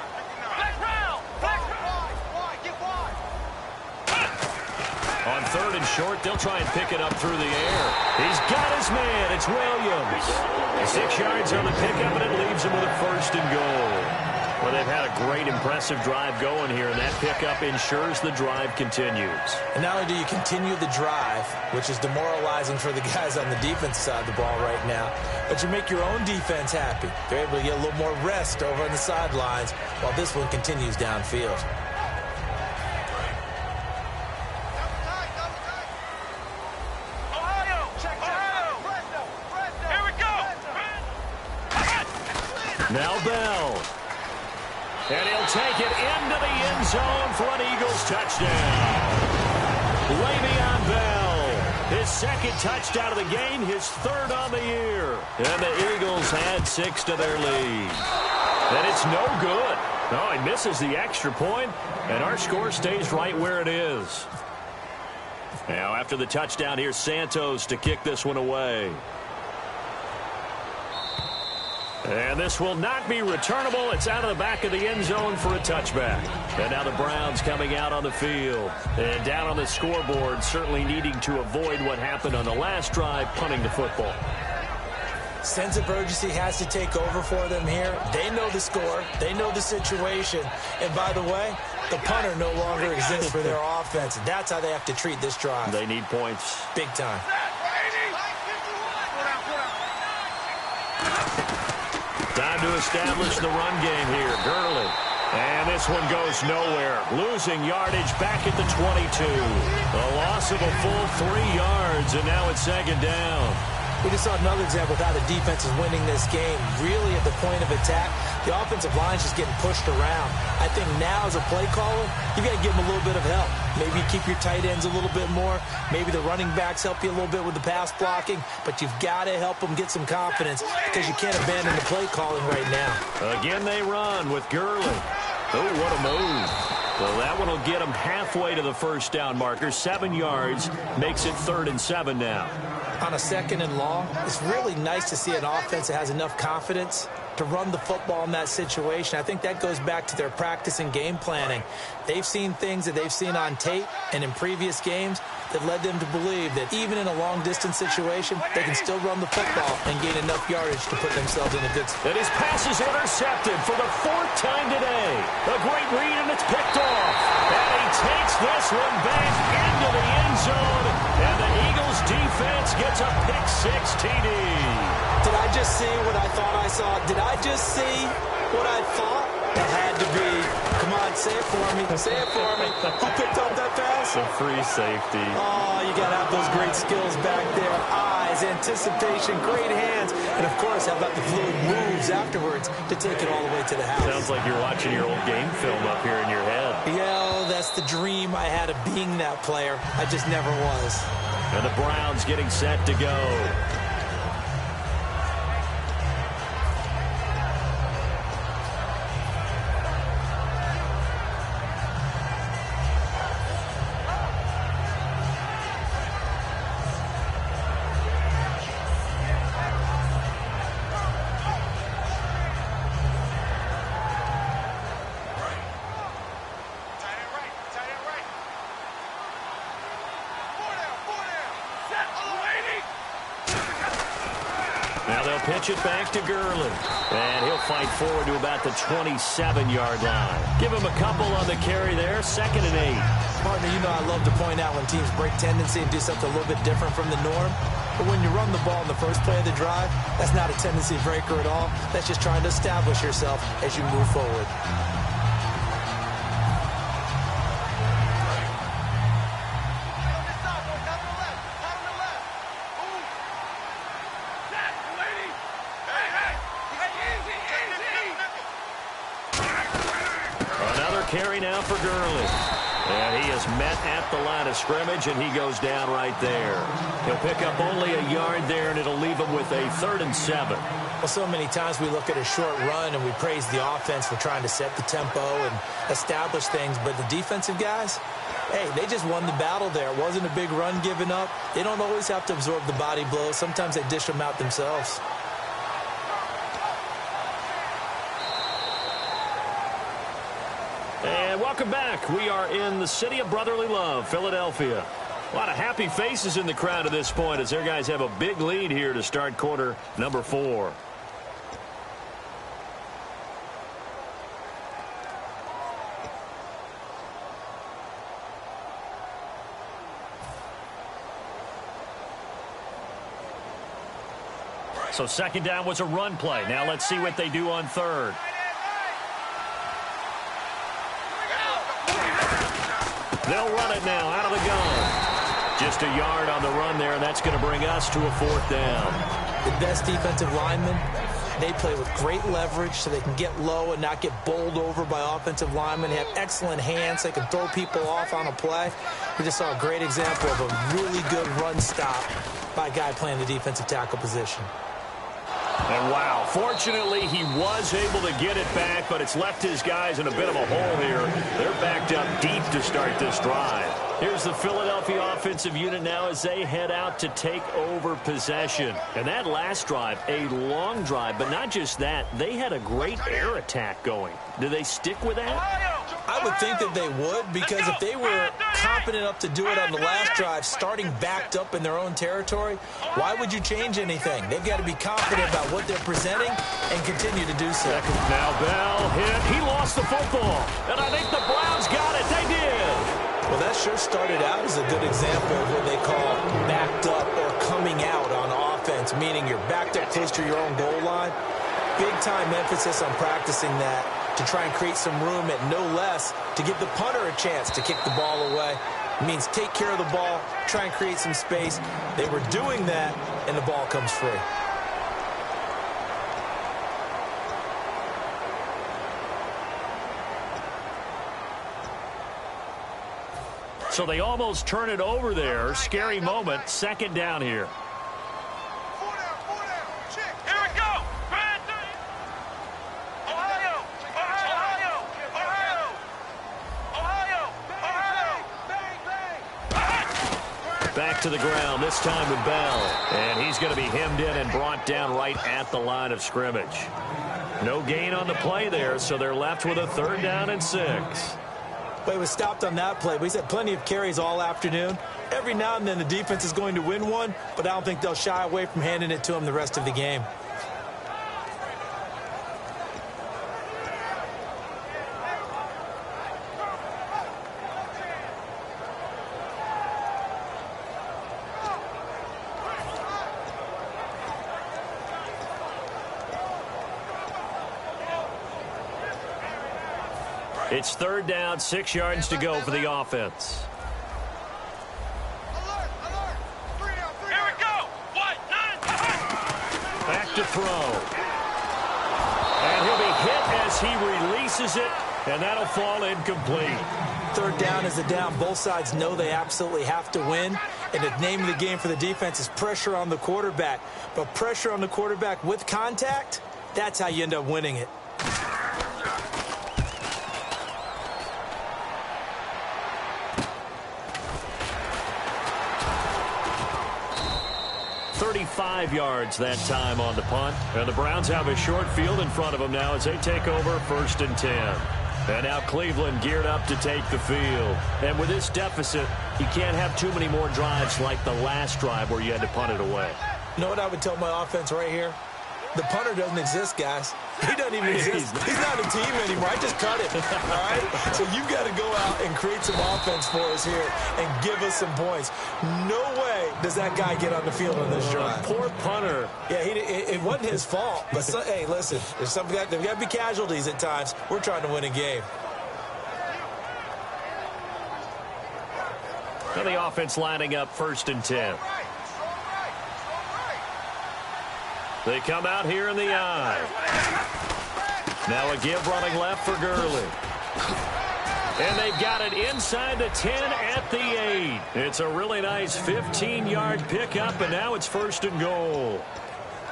Flex round! Flex round! On 3rd and short, they'll try and pick it up through the air. He's got his man. It's Williams. 6 yards on the pickup, and it leaves him with a 1st and goal. Well, they've had a great, impressive drive going here, and that pickup ensures the drive continues. And not only do you continue the drive, which is demoralizing for the guys on the defense side of the ball right now, but you make your own defense happy. They're able to get a little more rest over on the sidelines while this one continues downfield. Ohio! Here we go! Now Bell. And he'll take it into the end zone for an Eagles touchdown. Le'Veon Bell, his 2nd touchdown of the game, his 3rd on the year. And the Eagles add 6 to their lead. And it's no good. No, he misses the extra point, and our score stays right where it is. Now, after the touchdown, here's Santos to kick this one away. And this will not be returnable. It's out of the back of the end zone for a touchback. And now the Browns coming out on the field. And down on the scoreboard, certainly needing to avoid what happened on the last drive, punting the football. Sense of urgency has to take over for them here. They know the score. They know the situation. And by the way, the punter no longer exists for their offense. That's how they have to treat this drive. They need points. Big time. Time to establish the run game here. Gurley. And this one goes nowhere. Losing yardage back at the 22. A loss of a full 3 yards, and now it's 2nd down. We just saw another example of how the defense is winning this game. Really at the point of attack, the offensive line is just getting pushed around. I think now as a play caller, you've got to give them a little bit of help. Maybe keep your tight ends a little bit more. Maybe the running backs help you a little bit with the pass blocking. But you've got to help them get some confidence because you can't abandon the play calling right now. Again they run with Gurley. Oh, what a move. Well, that one will get them halfway to the 1st down marker. 7 yards makes it 3rd and 7 now. On a 2nd and long, it's really nice to see an offense that has enough confidence to run the football in that situation. I think that goes back to their practice and game planning. They've seen things that they've seen on tape and in previous games that led them to believe that even in a long-distance situation, they can still run the football and gain enough yardage to put themselves in a good spot. And his pass is intercepted for the 4th time today. A great read, and it's picked off. And he takes this one back into the end zone. And the Eagles defense gets a pick-6 TD. Did I just see what I thought I saw? Did I just see what I thought? It had to be. Come on, say it for me. Say it for me. Who picked up that pass? A free safety. Oh, you got to have those great skills back there. Eyes, anticipation, great hands. And, of course, how about the fluid moves afterwards to take it all the way to the house? Sounds like you're watching your old game film up here in your head. Yeah, that's the dream I had of being that player. I just never was. And the Browns getting set to go. they'll pitch it back to Gurley. And he'll fight forward to about the 27-yard line. Give him a couple on the carry there, 2nd and 8. Partner, you know I love to point out when teams break tendency and do something a little bit different from the norm. But when you run the ball in the first play of the drive, that's not a tendency breaker at all. That's just trying to establish yourself as you move forward. Another carry now for Gurley. And he is met at the line of scrimmage, and he goes down right there. He'll pick up only a yard there, and it'll leave him with a 3rd and 7. Well, so many times we look at a short run and we praise the offense for trying to set the tempo and establish things. But the defensive guys, hey, they just won the battle there. It wasn't a big run given up. They don't always have to absorb the body blows. Sometimes they dish them out themselves. And welcome back. We are in the city of brotherly love, Philadelphia. A lot of happy faces in the crowd at this point as their guys have a big lead here to start quarter number 4. So 2nd down was a run play. Now let's see what they do on 3rd. They'll run it now out of the gun. Just a yard on the run there, and that's going to bring us to a 4th down. The best defensive linemen, they play with great leverage so they can get low and not get bowled over by offensive linemen. They have excellent hands. They can throw people off on a play. We just saw a great example of a really good run stop by a guy playing the defensive tackle position. And wow, fortunately he was able to get it back, but it's left his guys in a bit of a hole here. They're backed up deep to start this drive. Here's the Philadelphia offensive unit now as they head out to take over possession. And that last drive, a long drive, but not just that, they had a great air attack going. Do they stick with that? I would think that they would, because if they were confident enough to do it on the last drive, starting backed up in their own territory, why would you change anything? They've got to be confident about what they're presenting and continue to do so. Now Bell hit. He lost the football. And I think the Browns got it. They did. Well, that sure started out as a good example of what they call backed up or coming out on offense, meaning you're backed up close to your own goal line. Big-time emphasis on practicing that to try and create some room at no less to give the punter a chance to kick the ball away. It means take care of the ball, try and create some space. They were doing that, and the ball comes free. So they almost turn it over there. Scary moment. 2nd down here. Back to the ground, this time with Bell. And he's going to be hemmed in and brought down right at the line of scrimmage. No gain on the play there, so they're left with a 3rd down and 6. But he was stopped on that play. But he's had plenty of carries all afternoon. Every now and then the defense is going to win one, but I don't think they'll shy away from handing it to him the rest of the game. It's 3rd down, 6 yards to go for the offense. Here we go. What? 9. Back to throw. And he'll be hit as he releases it, and that'll fall incomplete. 3rd down is a down. Both sides know they absolutely have to win. And the name of the game for the defense is pressure on the quarterback. But pressure on the quarterback with contact, that's how you end up winning it. Yards that time on the punt. And the Browns have a short field in front of them now as they take over 1st and 10. And now Cleveland geared up to take the field. And with this deficit, you can't have too many more drives like the last drive where you had to punt it away. You know what I would tell my offense right here? The punter doesn't exist, guys. He doesn't even exist. He's not a team anymore. I just cut it, all right? So you've got to go out and create some offense for us here and give us some points. No way does that guy get on the field on this drive. Poor punter. Yeah, it wasn't his fault. But, hey, listen, there's got to be casualties at times. We're trying to win a game. And the offense lining up 1st and 10. They come out here in the eye. Now a give running left for Gurley. And they've got it inside the 10 at the 8. It's a really nice 15-yard pickup, and now it's 1st and goal.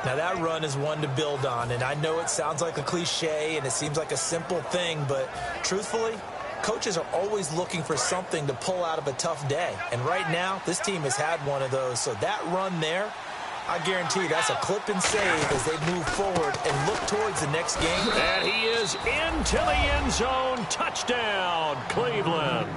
Now that run is one to build on, and I know it sounds like a cliche and it seems like a simple thing, but truthfully, coaches are always looking for something to pull out of a tough day. And right now, this team has had one of those. So that run there, I guarantee that's a clip and save as they move forward and look towards the next game. And he is into the end zone. Touchdown, Cleveland.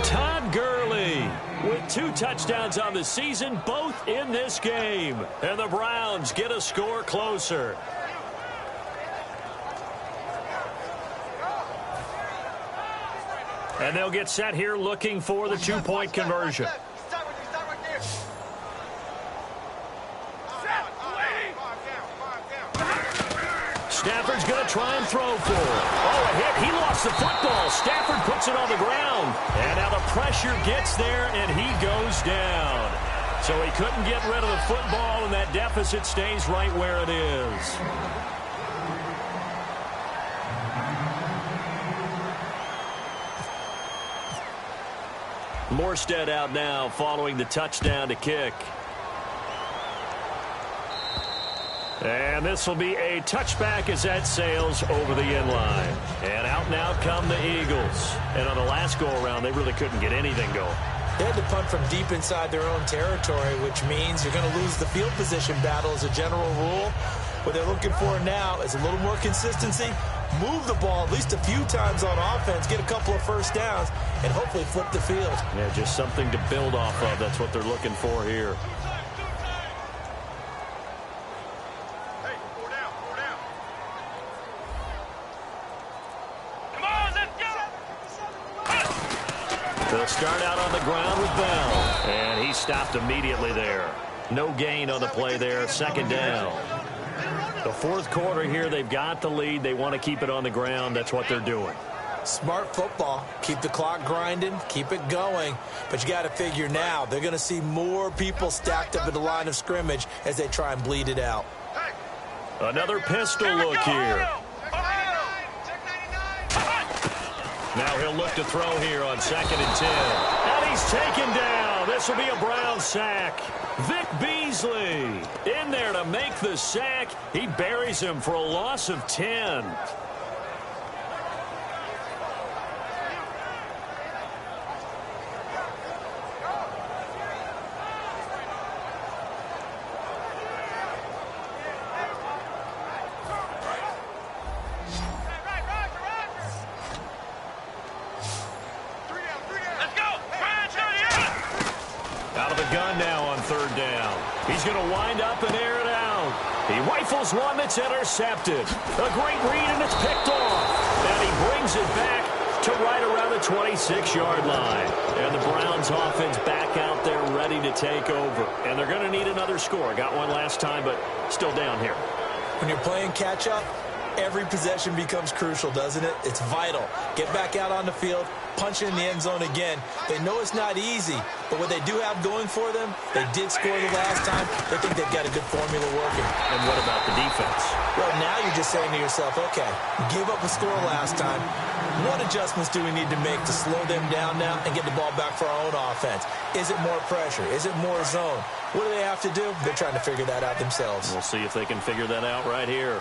Todd Gurley with 2 touchdowns on the season, both in this game. And the Browns get a score closer. And they'll get set here looking for the 2-point conversion. Stafford's going to try and throw for it. Oh, a hit. He lost the football. Stafford puts it on the ground. And now the pressure gets there, and he goes down. So he couldn't get rid of the football, and that deficit stays right where it is. Morstead out now following the touchdown to kick. And this will be a touchback as that sails over the end line. And out now come the Eagles. And on the last go-around, they really couldn't get anything going. They had to punt from deep inside their own territory, which means you're going to lose the field position battle as a general rule. What they're looking for now is a little more consistency, move the ball at least a few times on offense, get a couple of first downs, and hopefully flip the field. Yeah, just something to build off of. That's what they're looking for here. They'll start out on the ground with Bell. And he stopped immediately there. No gain on the play there. 2nd down. The 4th quarter here, they've got the lead. They want to keep it on the ground. That's what they're doing. Smart football. Keep the clock grinding. Keep it going. But you got to figure now, they're going to see more people stacked up at the line of scrimmage as they try and bleed it out. Another pistol look here. Now he'll look to throw here on 2nd and 10. And he's taken down. This will be a Brown sack. Vic Beasley in there to make the sack. He buries him for a loss of 10. He's going to wind up and air it out. He rifles one that's intercepted. A great read, and it's picked off. And he brings it back to right around the 26-yard line. And the Browns offense back out there ready to take over. And they're going to need another score. Got one last time, but still down here. When you're playing catch-up, every possession becomes crucial, doesn't it? It's vital. Get back out on the field, punch it in the end zone again. They know it's not easy, but what they do have going for them, they did score the last time. They think they've got a good formula working. And what about the defense? Well, now you're just saying to yourself, okay, give up a score last time. What adjustments do we need to make to slow them down now and get the ball back for our own offense? Is it more pressure? Is it more zone? What do they have to do? They're trying to figure that out themselves. We'll see if they can figure that out right here.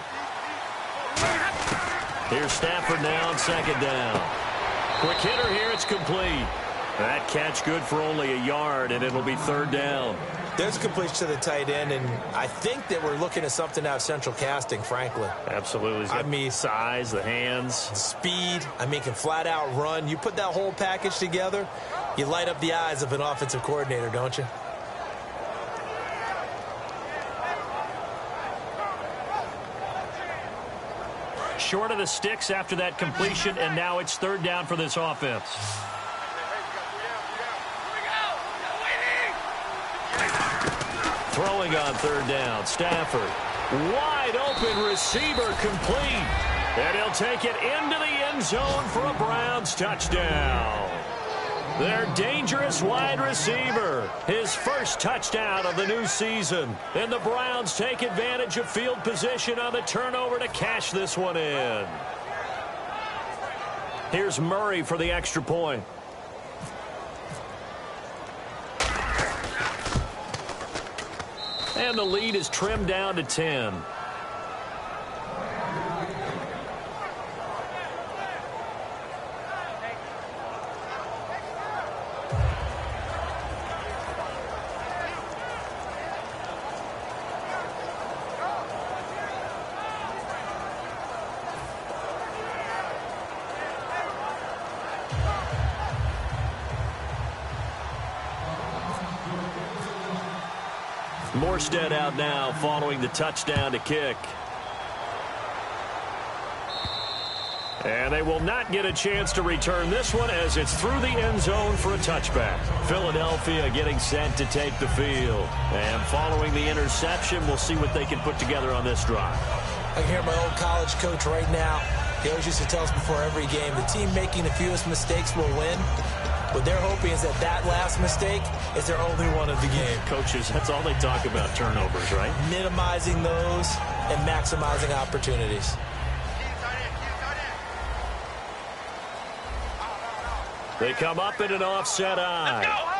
Here's Stafford now on 2nd down. Quick hitter here, it's complete. That catch good for only a yard, and it'll be 3rd down. There's a completion to the tight end, and I think that we're looking at something out of central casting, frankly. Absolutely. I mean, size, the hands. Speed. I mean, can flat out run. You put that whole package together, you light up the eyes of an offensive coordinator, don't you? short of the sticks after that completion, and now it's third down for this offense. Throwing on third down, Stafford. Wide open receiver complete. And he'll take it into the end zone for a Browns touchdown. Their dangerous wide receiver, his first touchdown of the new season. And the Browns take advantage of field position on the turnover to cash this one in. Here's Murray for the extra point. And the lead is trimmed down to 10. Morstead out now following the touchdown to kick. And they will not get a chance to return this one as it's through the end zone for a touchback. Philadelphia getting set to take the field. And following the interception, we'll see what they can put together on this drive. I can hear my old college coach right now. He always used to tell us before every game, the team making the fewest mistakes will win. What they're hoping is that that last mistake is their only one of the game. Coaches, that's all they talk about, turnovers, right? Minimizing those and maximizing opportunities. They come up in an offset eye.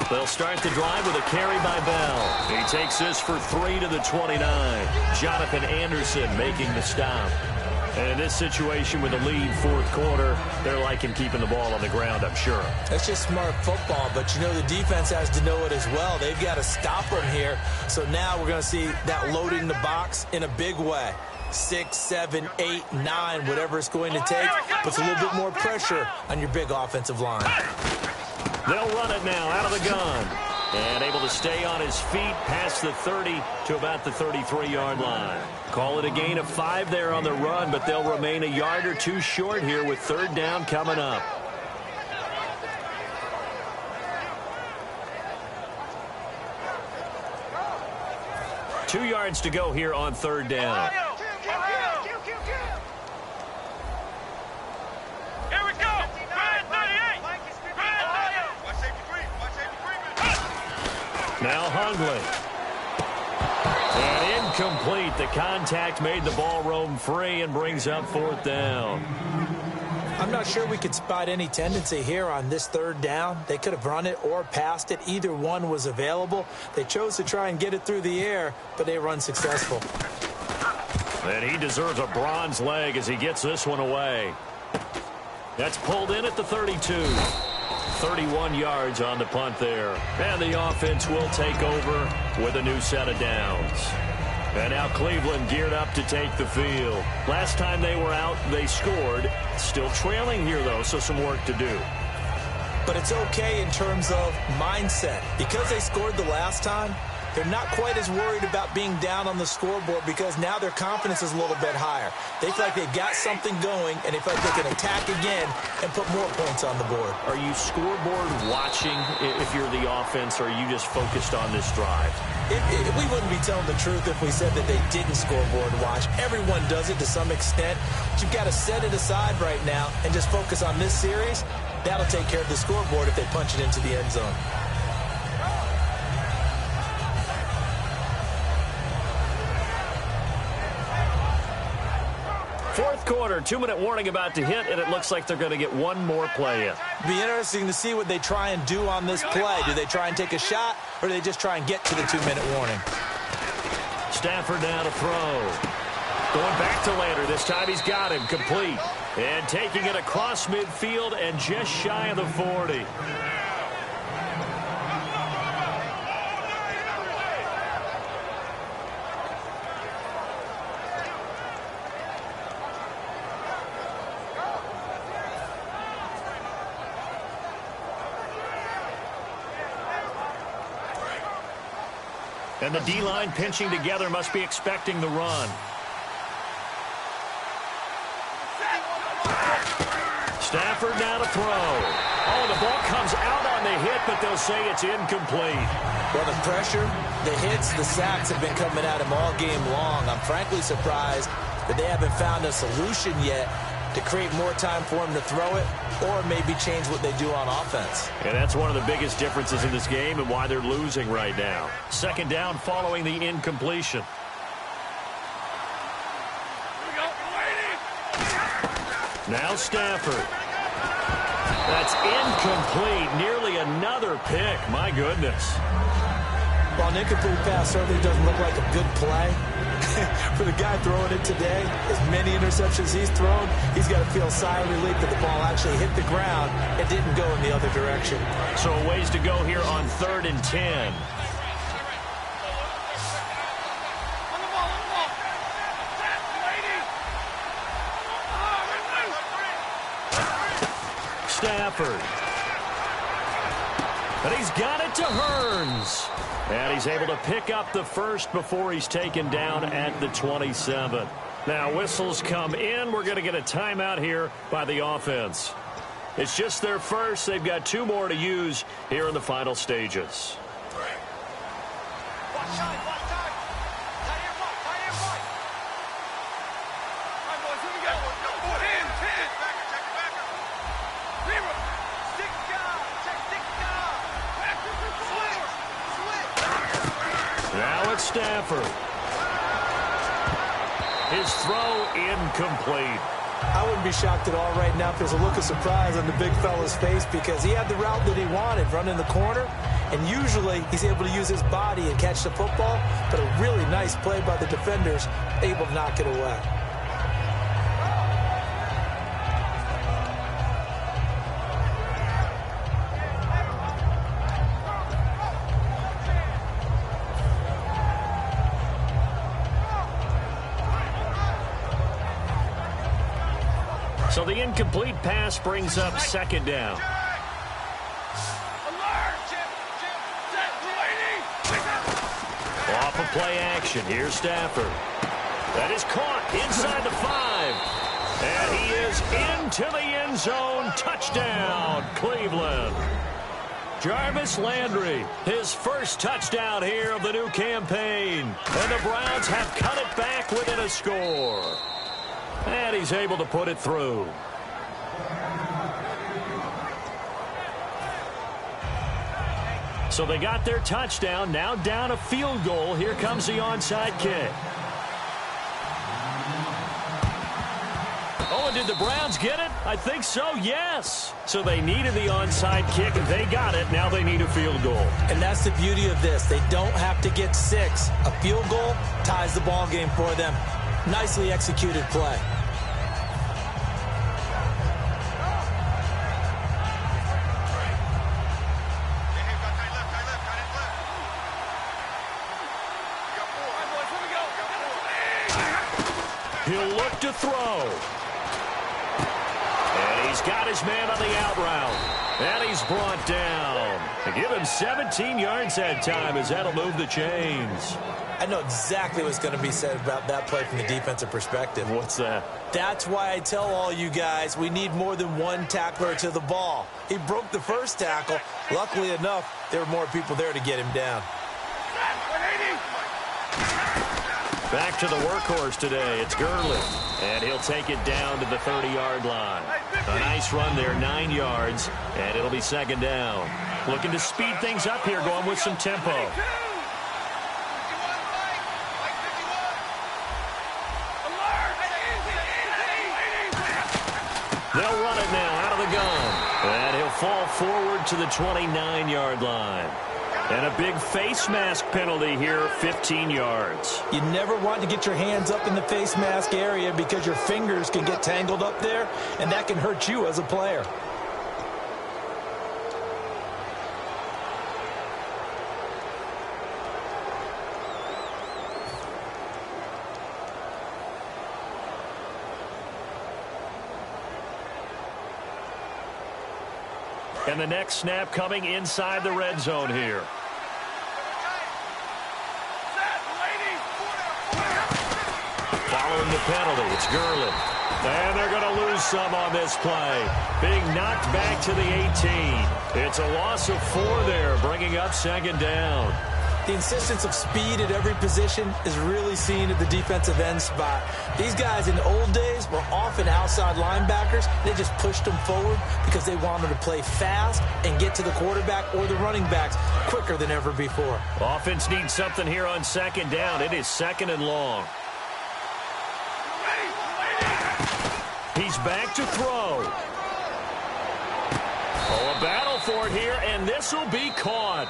They'll start the drive with a carry by Bell. He takes this for 3 to the 29. Jonathan Anderson making the stop. And in this situation with a lead fourth quarter, they're liking keeping the ball on the ground, I'm sure. That's just smart football, but you know the defense has to know it as well. They've got to stop them here. So now we're going to see that loading the box in a big way. 6, 7, 8, 9, whatever it's going to take, puts a little bit more pressure on your big offensive line. They'll run it now out of the gun. And able to stay on his feet past the 30 to about the 33-yard line. Call it a gain of 5 there on the run, but they'll remain a yard or two short here with third down coming up. Two yards to go here on third down. Now Hungley. And incomplete. The contact made the ball roam free and brings up fourth down. I'm not sure we could spot any tendency here on this third down. They could have run it or passed it. Either one was available. They chose to try and get it through the air, but they were unsuccessful. And he deserves a bronze leg as he gets this one away. That's pulled in at the 32. 31 yards on the punt there. And the offense will take over with a new set of downs. And now Cleveland geared up to take the field. Last time they were out, they scored. Still trailing here, though, so some work to do. But it's okay in terms of mindset. Because they scored the last time, they're not quite as worried about being down on the scoreboard because now their confidence is a little bit higher. They feel like they've got something going, and they feel like they can attack again and put more points on the board. Are you scoreboard watching if you're the offense, or are you just focused on this drive? We wouldn't be telling the truth if we said that they didn't scoreboard watch. Everyone does it to some extent. But you've got to set it aside right now and just focus on this series. That'll take care of the scoreboard if they punch it into the end zone. Fourth quarter, 2-minute warning about to hit, and it looks like they're going to get one more play in. Be interesting to see what they try and do on this play. Do they try and take a shot, or do they just try and get to the 2-minute warning? Stafford now to throw. Going back to Lander. This time he's got him complete. And taking it across midfield and just shy of the 40. And the D-line pinching together must be expecting the run. Stafford now to throw. Oh, the ball comes out on the hit, but they'll say it's incomplete. Well, the pressure, the hits, the sacks have been coming at him all game long. I'm frankly surprised that they haven't found a solution yet to create more time for him to throw it or maybe change what they do on offense. And that's one of the biggest differences in this game and why they're losing right now. Second down following the incompletion. Now Stafford. That's incomplete. Nearly another pick. My goodness. Well, an incomplete pass certainly doesn't look like a good play. For the guy throwing it today, as many interceptions he's thrown, he's got to feel a sigh of relief that the ball actually hit the ground and didn't go in the other direction. So a ways to go here on 3rd and 10. Stafford. And he's got it to Hearns. And he's able to pick up the first before he's taken down at the 27. Now whistles come in. We're going to get a timeout here by the offense. It's just their first. They've got 2 more to use here in the final stages. Stafford. His throw incomplete. I wouldn't be shocked at all right now if there's a look of surprise on the big fella's face because he had the route that he wanted, running the corner, and usually he's able to use his body and catch the football, but a really nice play by the defenders, able to knock it away. So the incomplete pass brings up 2nd down. Off of play action. Here's Stafford. That is caught inside the 5. And he is into the end zone. Touchdown, Cleveland. Jarvis Landry, his first touchdown here of the new campaign. And the Browns have cut it back within a score. And he's able to put it through. So they got their touchdown. Now down a field goal. Here comes the onside kick. Oh, and did the Browns get it? I think so, yes. So they needed the onside kick, and they got it. Now they need a field goal. And that's the beauty of this. They don't have to get 6. A field goal ties the ball game for them. Nicely executed play. He'll look to throw. And he's got his man on the out route. And he's brought down. To give him 17 yards that time as that'll move the chains. I know exactly what's going to be said about that play from the defensive perspective. What's that? That's why I tell all you guys we need more than one tackler to the ball. He broke the first tackle. Luckily enough, there were more people there to get him down. Back to the workhorse today. It's Gurley. And he'll take it down to the 30-yard line. A nice run there, 9 yards. And it'll be 2nd down. Looking to speed things up here, going with some tempo. They'll run it now out of the gun. And he'll fall forward to the 29-yard line. And a big face mask penalty here, 15 yards. You never want to get your hands up in the face mask area because your fingers can get tangled up there, and that can hurt you as a player. And the next snap coming inside the red zone here. penalty. It's Gurley. And they're going to lose some on this play. Being knocked back to the 18. It's a loss of 4 there, bringing up second down. The insistence of speed at every position is really seen at the defensive end spot. These guys in the old days were often outside linebackers. They just pushed them forward because they wanted to play fast and get to the quarterback or the running backs quicker than ever before. Offense needs something here on second down. It is second and long. He's back to throw. Oh, a battle for it here, and this will be caught.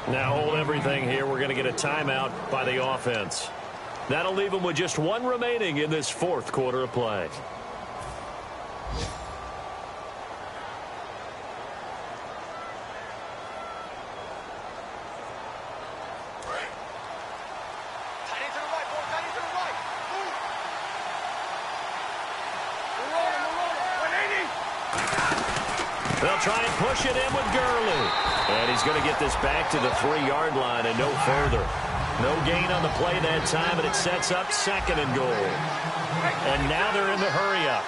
Now hold everything here. We're going to get a timeout by the offense. That'll leave them with just 1 remaining in this 4th quarter of play. They'll try and push it in with Gurley. And he's going to get this back to the 3-yard line and no further. No gain on the play that time, and it sets up second and goal. And now they're in the hurry-up.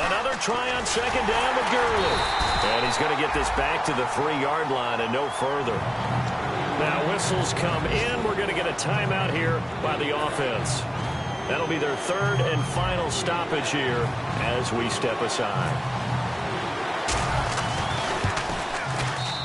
Another try on second down with Gurley. And he's going to get this back to the 3-yard line and no further. Now whistles come in. We're going to get a timeout here by the offense. That'll be their 3rd and final stoppage here as we step aside.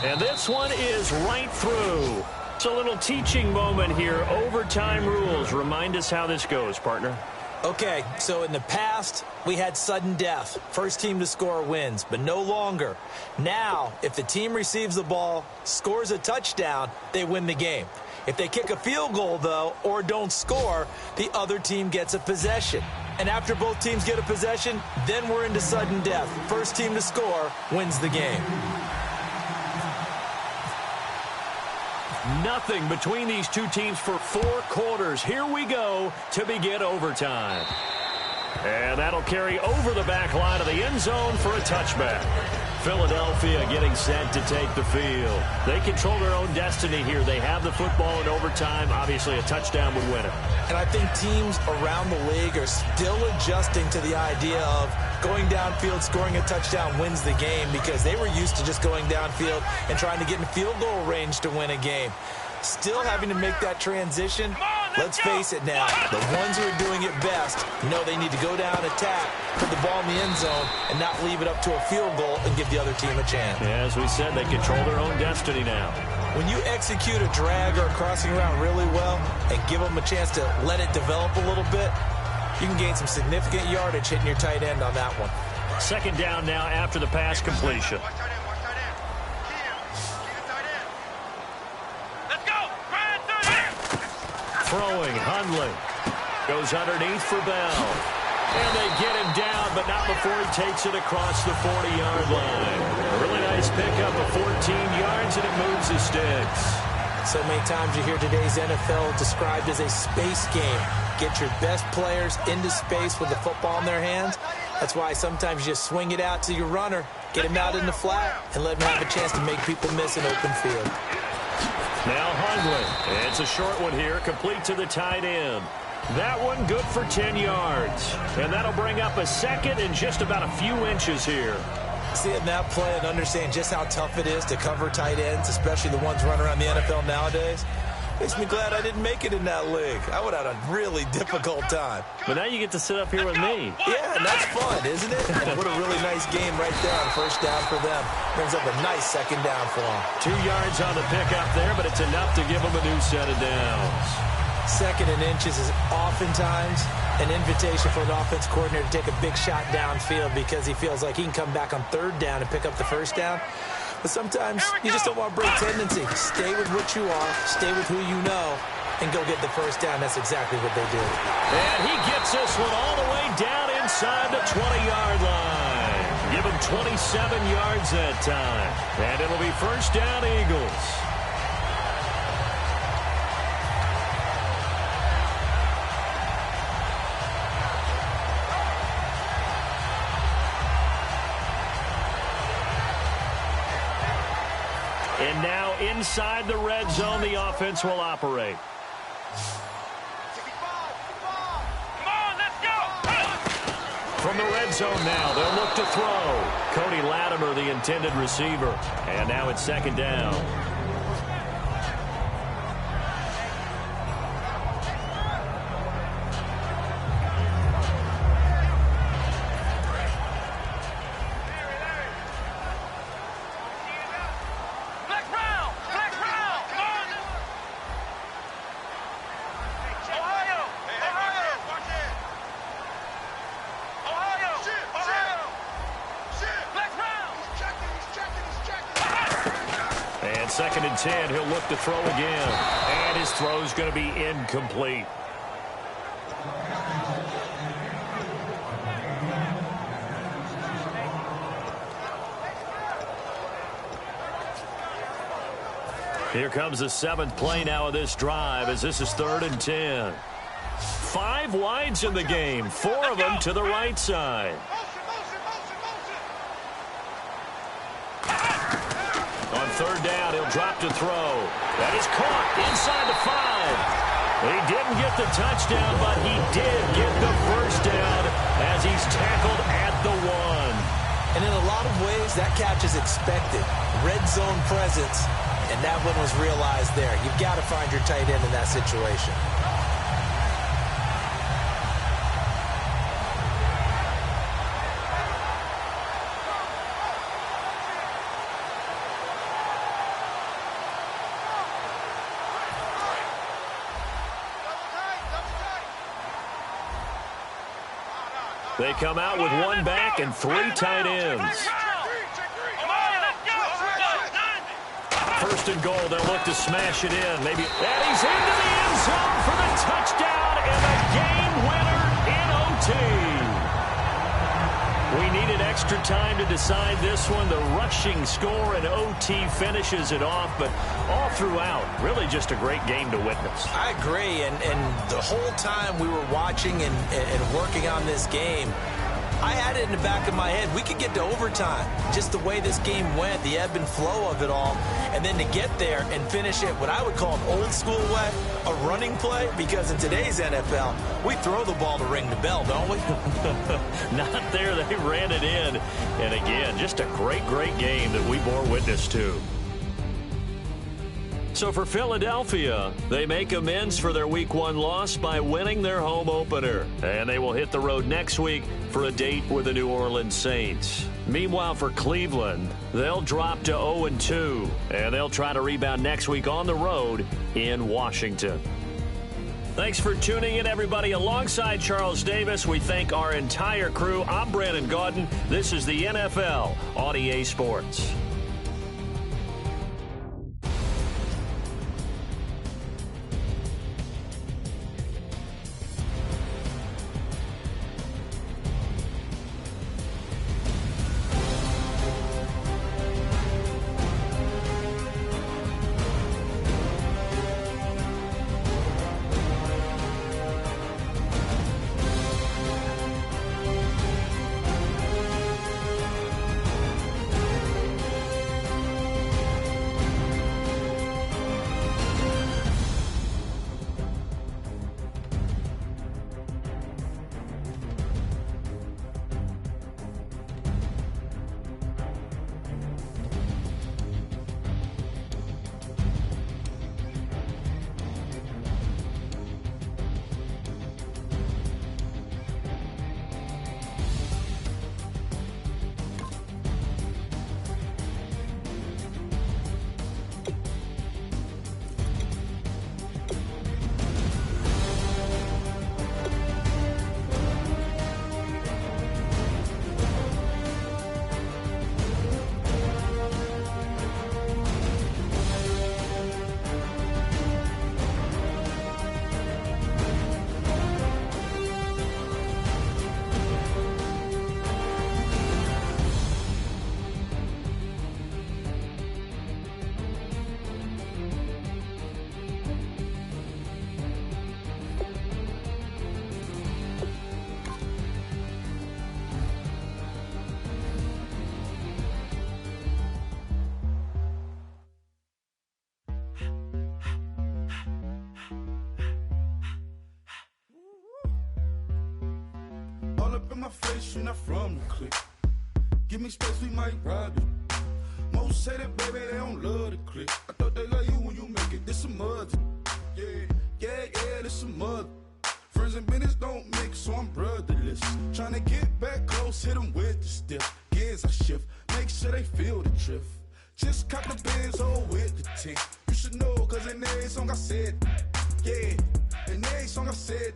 And this one is right through. It's a little teaching moment here. Overtime rules. Remind us how this goes, partner. Okay, so in the past, we had sudden death. First team to score wins, but no longer. Now, if the team receives the ball, scores a touchdown, they win the game. If they kick a field goal, though, or don't score, the other team gets a possession. And after both teams get a possession, then we're into sudden death. First team to score wins the game. Nothing between these two teams for 4 quarters. Here we go to begin overtime. And that'll carry over the back line of the end zone for a touchback. Philadelphia getting set to take the field. They control their own destiny here. They have the football in overtime. Obviously, a touchdown would win it. And I think teams around the league are still adjusting to the idea of going downfield, scoring a touchdown wins the game, because they were used to just going downfield and trying to get in field goal range to win a game. Still having to make that transition. Let's face it now, the ones who are doing it best know they need to go down, attack, put the ball in the end zone, and not leave it up to a field goal and give the other team a chance. Yeah, as we said, they control their own destiny now. When you execute a drag or a crossing route really well and give them a chance to let it develop a little bit, you can gain some significant yardage hitting your tight end on that one. Second down now after the pass completion. Throwing, Hundley. Goes underneath for Bell. And they get him down, but not before he takes it across the 40-yard line. A really nice pickup of 14 yards, and it moves the sticks. So many times you hear today's NFL described as a space game. Get your best players into space with the football in their hands. That's why sometimes you just swing it out to your runner, get him out in the flat, and let him have a chance to make people miss an open field. Now Hundley. It's a short one here, complete to the tight end. That one good for 10 yards. And that'll bring up a second and just about a few inches here. Seeing that play and understand just how tough it is to cover tight ends, especially the ones running around the NFL nowadays, makes me glad I didn't make it in that league. I would have had a really difficult time. But now you get to sit up here with me. Yeah, and that's fun, isn't it? And what a really nice game right there on first down for them. Brings up a nice second down for them. 2 yards on the pickup there, but it's enough to give them a new set of downs. Second and inches is oftentimes an invitation for an offense coordinator to take a big shot downfield because he feels like he can come back on third down and pick up the first down. But sometimes you just don't want to break tendency. Stay with what you are, stay with who you know, and go get the first down. That's exactly what they did. And he gets this one all the way down inside the 20-yard line. Give him 27 yards that time. And it'll be first down, Eagles. And now inside the red zone, the offense will operate. From the red zone now, they'll look to throw. Cody Latimer, the intended receiver. And now it's second down. Second and 10, he'll look to throw again. And his throw's going to be incomplete. Here comes the seventh play now of this drive as this is 3rd and 10. 5 wides in the game, 4 of them to the right side. On 3rd down, he'll drop to throw. That is caught inside the 5. He didn't get the touchdown, but he did get the first down as he's tackled at the 1. And in a lot of ways, that catch is expected. Red zone presence, and that one was realized there. You've got to find your tight end in that situation. They come out with 1 back and 3 tight ends. 1st and goal, they'll look to smash it in. Maybe, and he's into the end zone for the touchdown and the game winner in OT. We needed extra time to decide this one. The rushing score in OT finishes it off, but all throughout, really just a great game to witness. I agree, and the whole time we were watching and working on this game, I had it in the back of my head. We could get to overtime. Just the way this game went, the ebb and flow of it all. And then to get there and finish it what I would call an old school way, a running play, because in today's NFL, we throw the ball to ring the bell, don't we? Not there. They ran it in. And again, just a great, great game that we bore witness to. So for Philadelphia, they make amends for their Week 1 loss by winning their home opener. And they will hit the road next week for a date with the New Orleans Saints. Meanwhile, for Cleveland, they'll drop to 0-2, and they'll try to rebound next week on the road in Washington. Thanks for tuning in, everybody. Alongside Charles Davis, we thank our entire crew. I'm Brandon Gaudin. This is the NFL on EA Sports. my face, you're not from the clique. Give me space, we might rob it. Most say that, baby, they don't love the clique. I thought they love you when you make it, this some mud. Yeah, this some mud. Friends and business don't mix, so I'm brotherless. Tryna get back close, hit them with the stiff. Gears I shift, make sure they feel the drift. Just cop the Benz, oh, with the tick. You should know, cause in every song I said, yeah, in every song I said,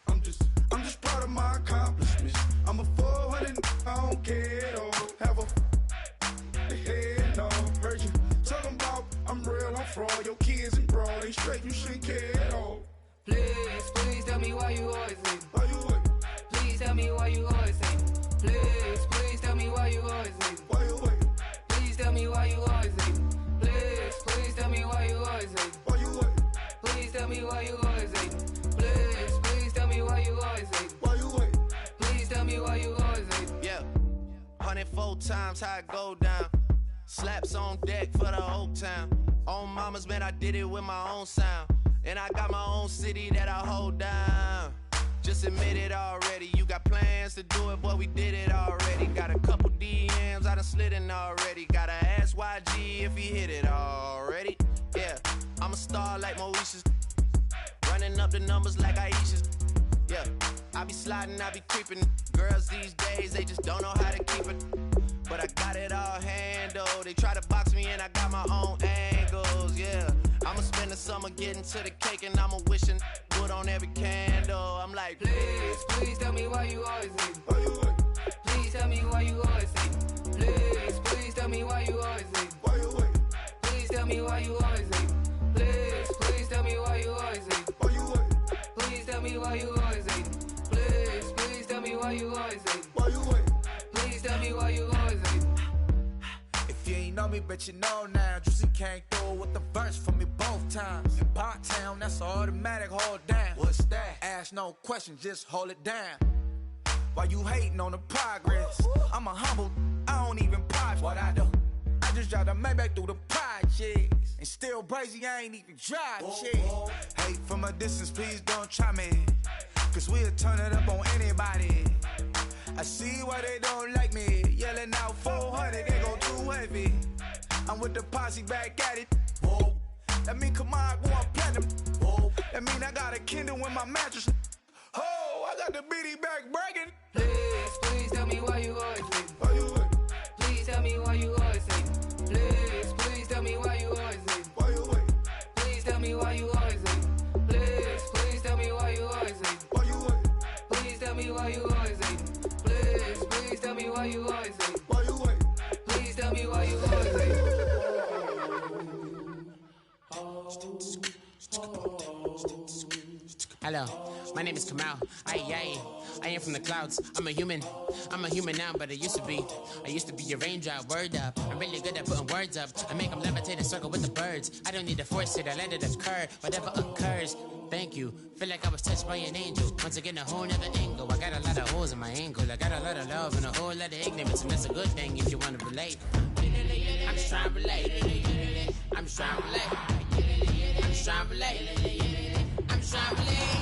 I'm just proud of my accomplishments. I'm a 400, I don't care at all. Have a head, no, heard you talking about I'm real, I'm fraud. Your kids and broad ain't straight, you shouldn't care at all. Please, please tell me why you always leave. Why you wait? Please tell me why you always leave. Please, please tell me why you always leave. Why you wait? Please tell me why you always leave. Please, please tell me why you always leave. Why you wait? Please tell me why you always leave. Please, please tell me why you always leave. Why you wait? Please tell me why you always leave. Yeah, 104 times how it go down. Slaps on deck for the whole town. On mamas, man, I did it with my own sound. And I got my own city that I hold down. Just admit it already. You got plans to do it, boy, we did it already. Got a couple DMs, I done slid in already. Gotta ask YG if he hit it already. Yeah, I'm a star like Mauritius. Running up the numbers like Aisha's. Yeah, I be sliding, I be creeping. Girls these days, they just don't know how to keep it. But I got it all handled. They try to box me in, I got my own angles, yeah. I'ma spend the summer getting to the cake and I'ma wishing wood on every candle. I'm like, please, please tell me why you always leave. Why you wait? Please tell me why you always leave. Please, please tell me why you always leave. Why you wait? Please tell me why you always leave. Please, please tell me why you always leave. Why you wait? Please tell me why you always leave. Please, please tell me why you always leave. Why you wait? Please tell me why you always leave. If you ain't know me, bet you know now. Juicy came through with the verse for me both times. In Bot Town, that's automatic, hold down. What's that? Ask no question, just hold it down. Why you hating on the progress? I'm a humble, I don't even pop. What I do? I just drive the Maybach through the projects. And still brazy, I ain't even drive shit. Hate from a distance, please don't try me. Cause we'll turn it up on anybody. I see why they don't like me. Yelling out 400, they go too heavy. I'm with the posse back at it. Whoa. That mean come on, going platinum. Whoa. That mean I got a Kindle in my mattress. Oh, I got the BD back bragging. Please, please tell me why you always leave. Why you wait? Please tell me why you always leave. Please, please tell me why you always leave. Why you wait? Please tell me why you always leave. Please, please tell me why you always leave. Why you wait? Please tell me why you always leave. Please, please tell me why you always leave. Why you wait? Please tell me why you always leave. Hello, my name is Kamal. I am from the clouds. I'm a human now, but I used to be a raindrop, word up. I'm really good at putting words up. I make them levitate and circle with the birds. I don't need to force it, I let it occur. Whatever occurs, thank you. Feel like I was touched by an angel. Once again, a whole nother angle. I got a lot of holes in my angle. I got a lot of love and a whole lot of ignorance, and that's a good thing if you want to relate. I'm just trying to relate. I'm just trying to relate. I'm just trying to relate. I'm just trying to relate.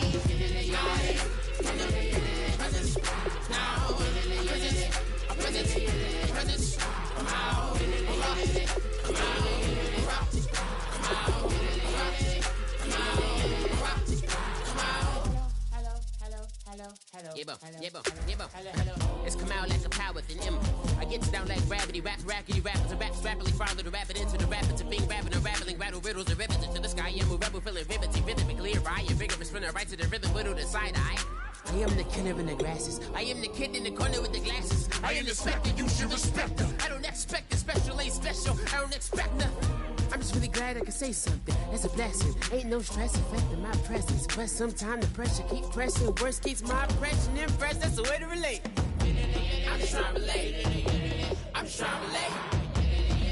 It's come out like a power with an M. I get down like gravity, raps, rackety, rappers, and raps rapidly follow the rapid into the rapid to being rapping and rattling, rattle riddles and rivets into the sky. I'm a rebel, feeling rivety, rhythm, clear eye, and vigorous, spinner right to the rhythm, whittle the side eye. I am the killer in the glasses. I am the kid in the corner with the glasses. I am the specter, you should respect them. I don't expect the special, ain't special. I don't expect nothing. I'm just really glad I can say something. That's a blessing. Ain't no stress affecting my presence. But sometimes the pressure keep pressing. Worst keeps my impression impressed. That's the way to relate. I'm just trying to relate. I'm just trying to relate.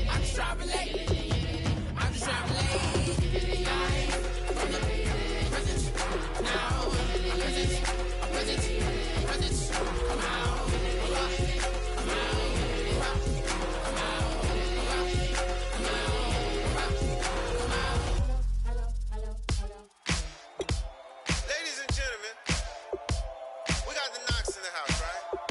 I'm just trying to relate. I'm just trying to relate. From the present now. Present. Come out. Ladies and gentlemen, we got the Knox in the house, right?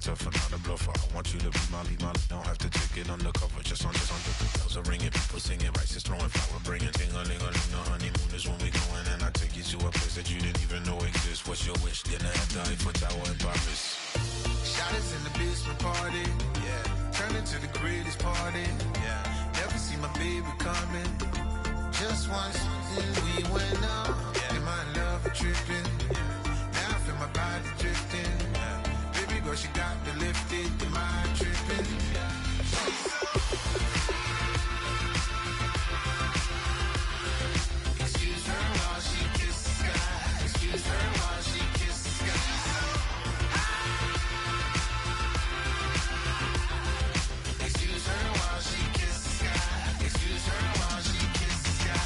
tougher, not a bluffer. I want you to be my, don't have to take it undercover. Just under the bells are ringing, people singing, rice is throwing, flower bringing. Ting-a-ling-a-ling, the honeymoon is when we going, and I take you to a place that you didn't even know exists. What's your wish? Dinner at the Eiffel Tower in Paris. Shot us in the basement party, yeah. Turn into the greatest party, yeah. Never see my baby coming. Just once, we went up, yeah. And my love tripping, yeah. Now I feel my body drifting, yeah. Baby girl, she got me lifted, the mind tripping, yeah. Excuse her while she kisses the sky. Excuse her while she kisses the sky. Excuse her while she kisses the sky. Excuse her while she kisses the sky.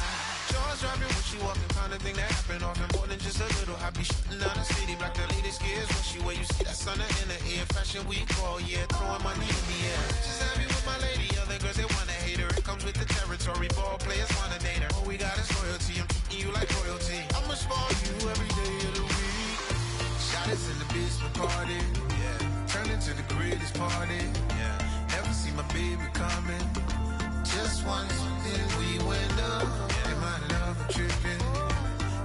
Jaws dropping when she walking, kind of thing that happen often. More than just a little happy shooting down the city. Black the latest gears when she wear. You see that sun in the air. Fashion week all year, throwing money in the air. She's happy with my lady. Other girls they wanna hate her. It comes with the territory. Ball players wanna date her. All we got is loyalty. I'm treating you like royalty. I'ma spoil you every day of the week. Shot us in the basement party, yeah. Turn into the greatest party, yeah. Never see my baby coming. Just once, then we went up, yeah. And my love tripping.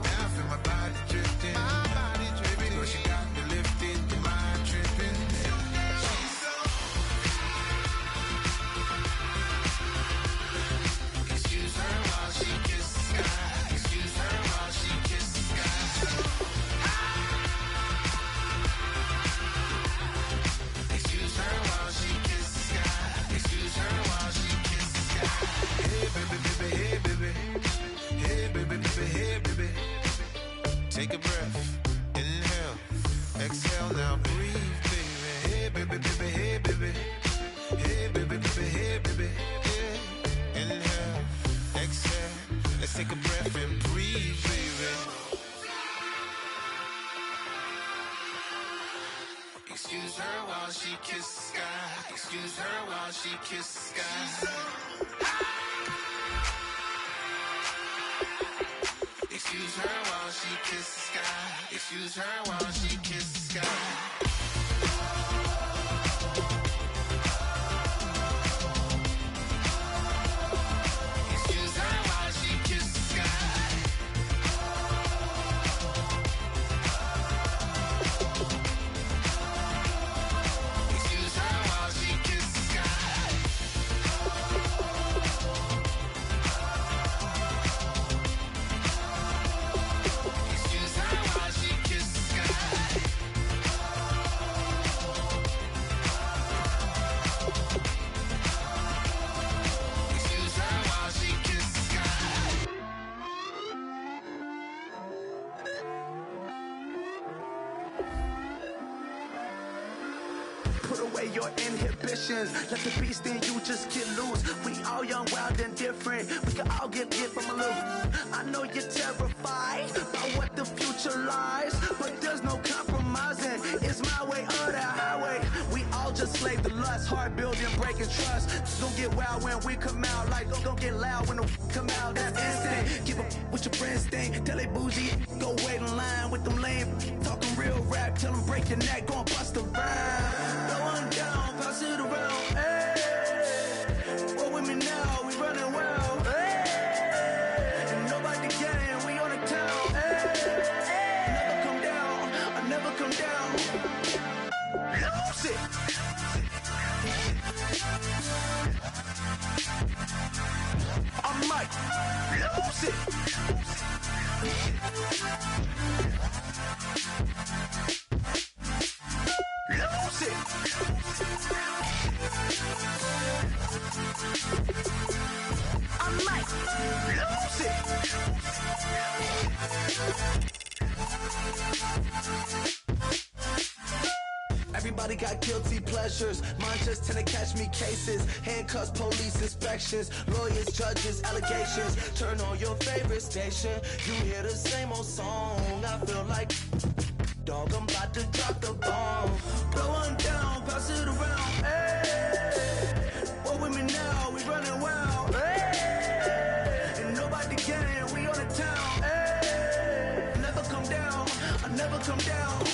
Now I feel my body drifting. My body dripping. Girl, she got me lifted, the mind tripping. Excuse her while she kisses the sky. Excuse her while she kisses the sky. Excuse her while she kisses the sky. Excuse her while she kisses the sky. Hey baby, baby, hey baby. Hey baby, baby, hey baby. Take a breath, inhale, exhale, now breathe, baby. Hey baby, baby, hey baby. Hey baby, baby, hey baby. Yeah. Inhale, exhale, let's take a breath and breathe, baby. Excuse her while she kisses the sky. Excuse her while she kisses the sky. Excuse her while she kisses the sky. Excuse her while she kisses the sky. Excuse her while she kisses the sky. Excuse her while she kisses the sky. Excuse her while she kisses the sky. Excuse her while she kisses the sky. Put away your inhibitions. Let the beast in you just get loose. We all young, wild, and different. We can all get from a little. I know you're terrified about what the future lies, but there's no compromising. It's my way or the highway. We all just slave to lust, hard building, breaking trust. Don't get wild when we come out. Like don't get loud when the come out. That's instant. Give up what your friends think. Tell they bougie. Go wait in line with them lame. Talking real rap. Tell them break your neck. Go and bust a rhyme. Go on down, pass it around. Hey, roll with me now. We running wild. Hey, and nobody getting. We on the town. Hey, never come down. I never come down. Lose it. I might lose it. Lose it. I might lose it. Everybody got guilty pleasures. Mine just tend to catch me cases. Handcuffs, police inspections, lawyers, judges, allegations. Turn on your favorite station. You hear the same old song. I feel like, dog, I'm about to drop the bomb. Blow one down, pass it around. Hey, roll with me now, we running wild. Hey, and nobody getting, we on the town. Hey, never come down, I never come down.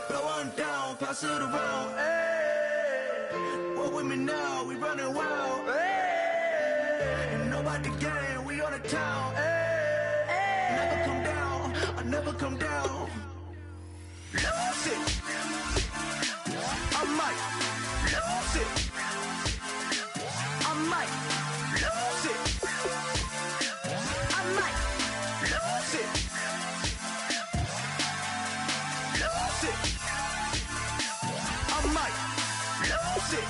Blow one down, pass sides of the road. Hey, walk with me now, we running wild. Hey, and nobody gang, we on the town. Hey, never come down, I never come down. Lose it, I might lose it. I might lose it. I might lose it. Lose it. I might lose it.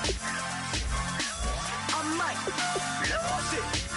I might lose it.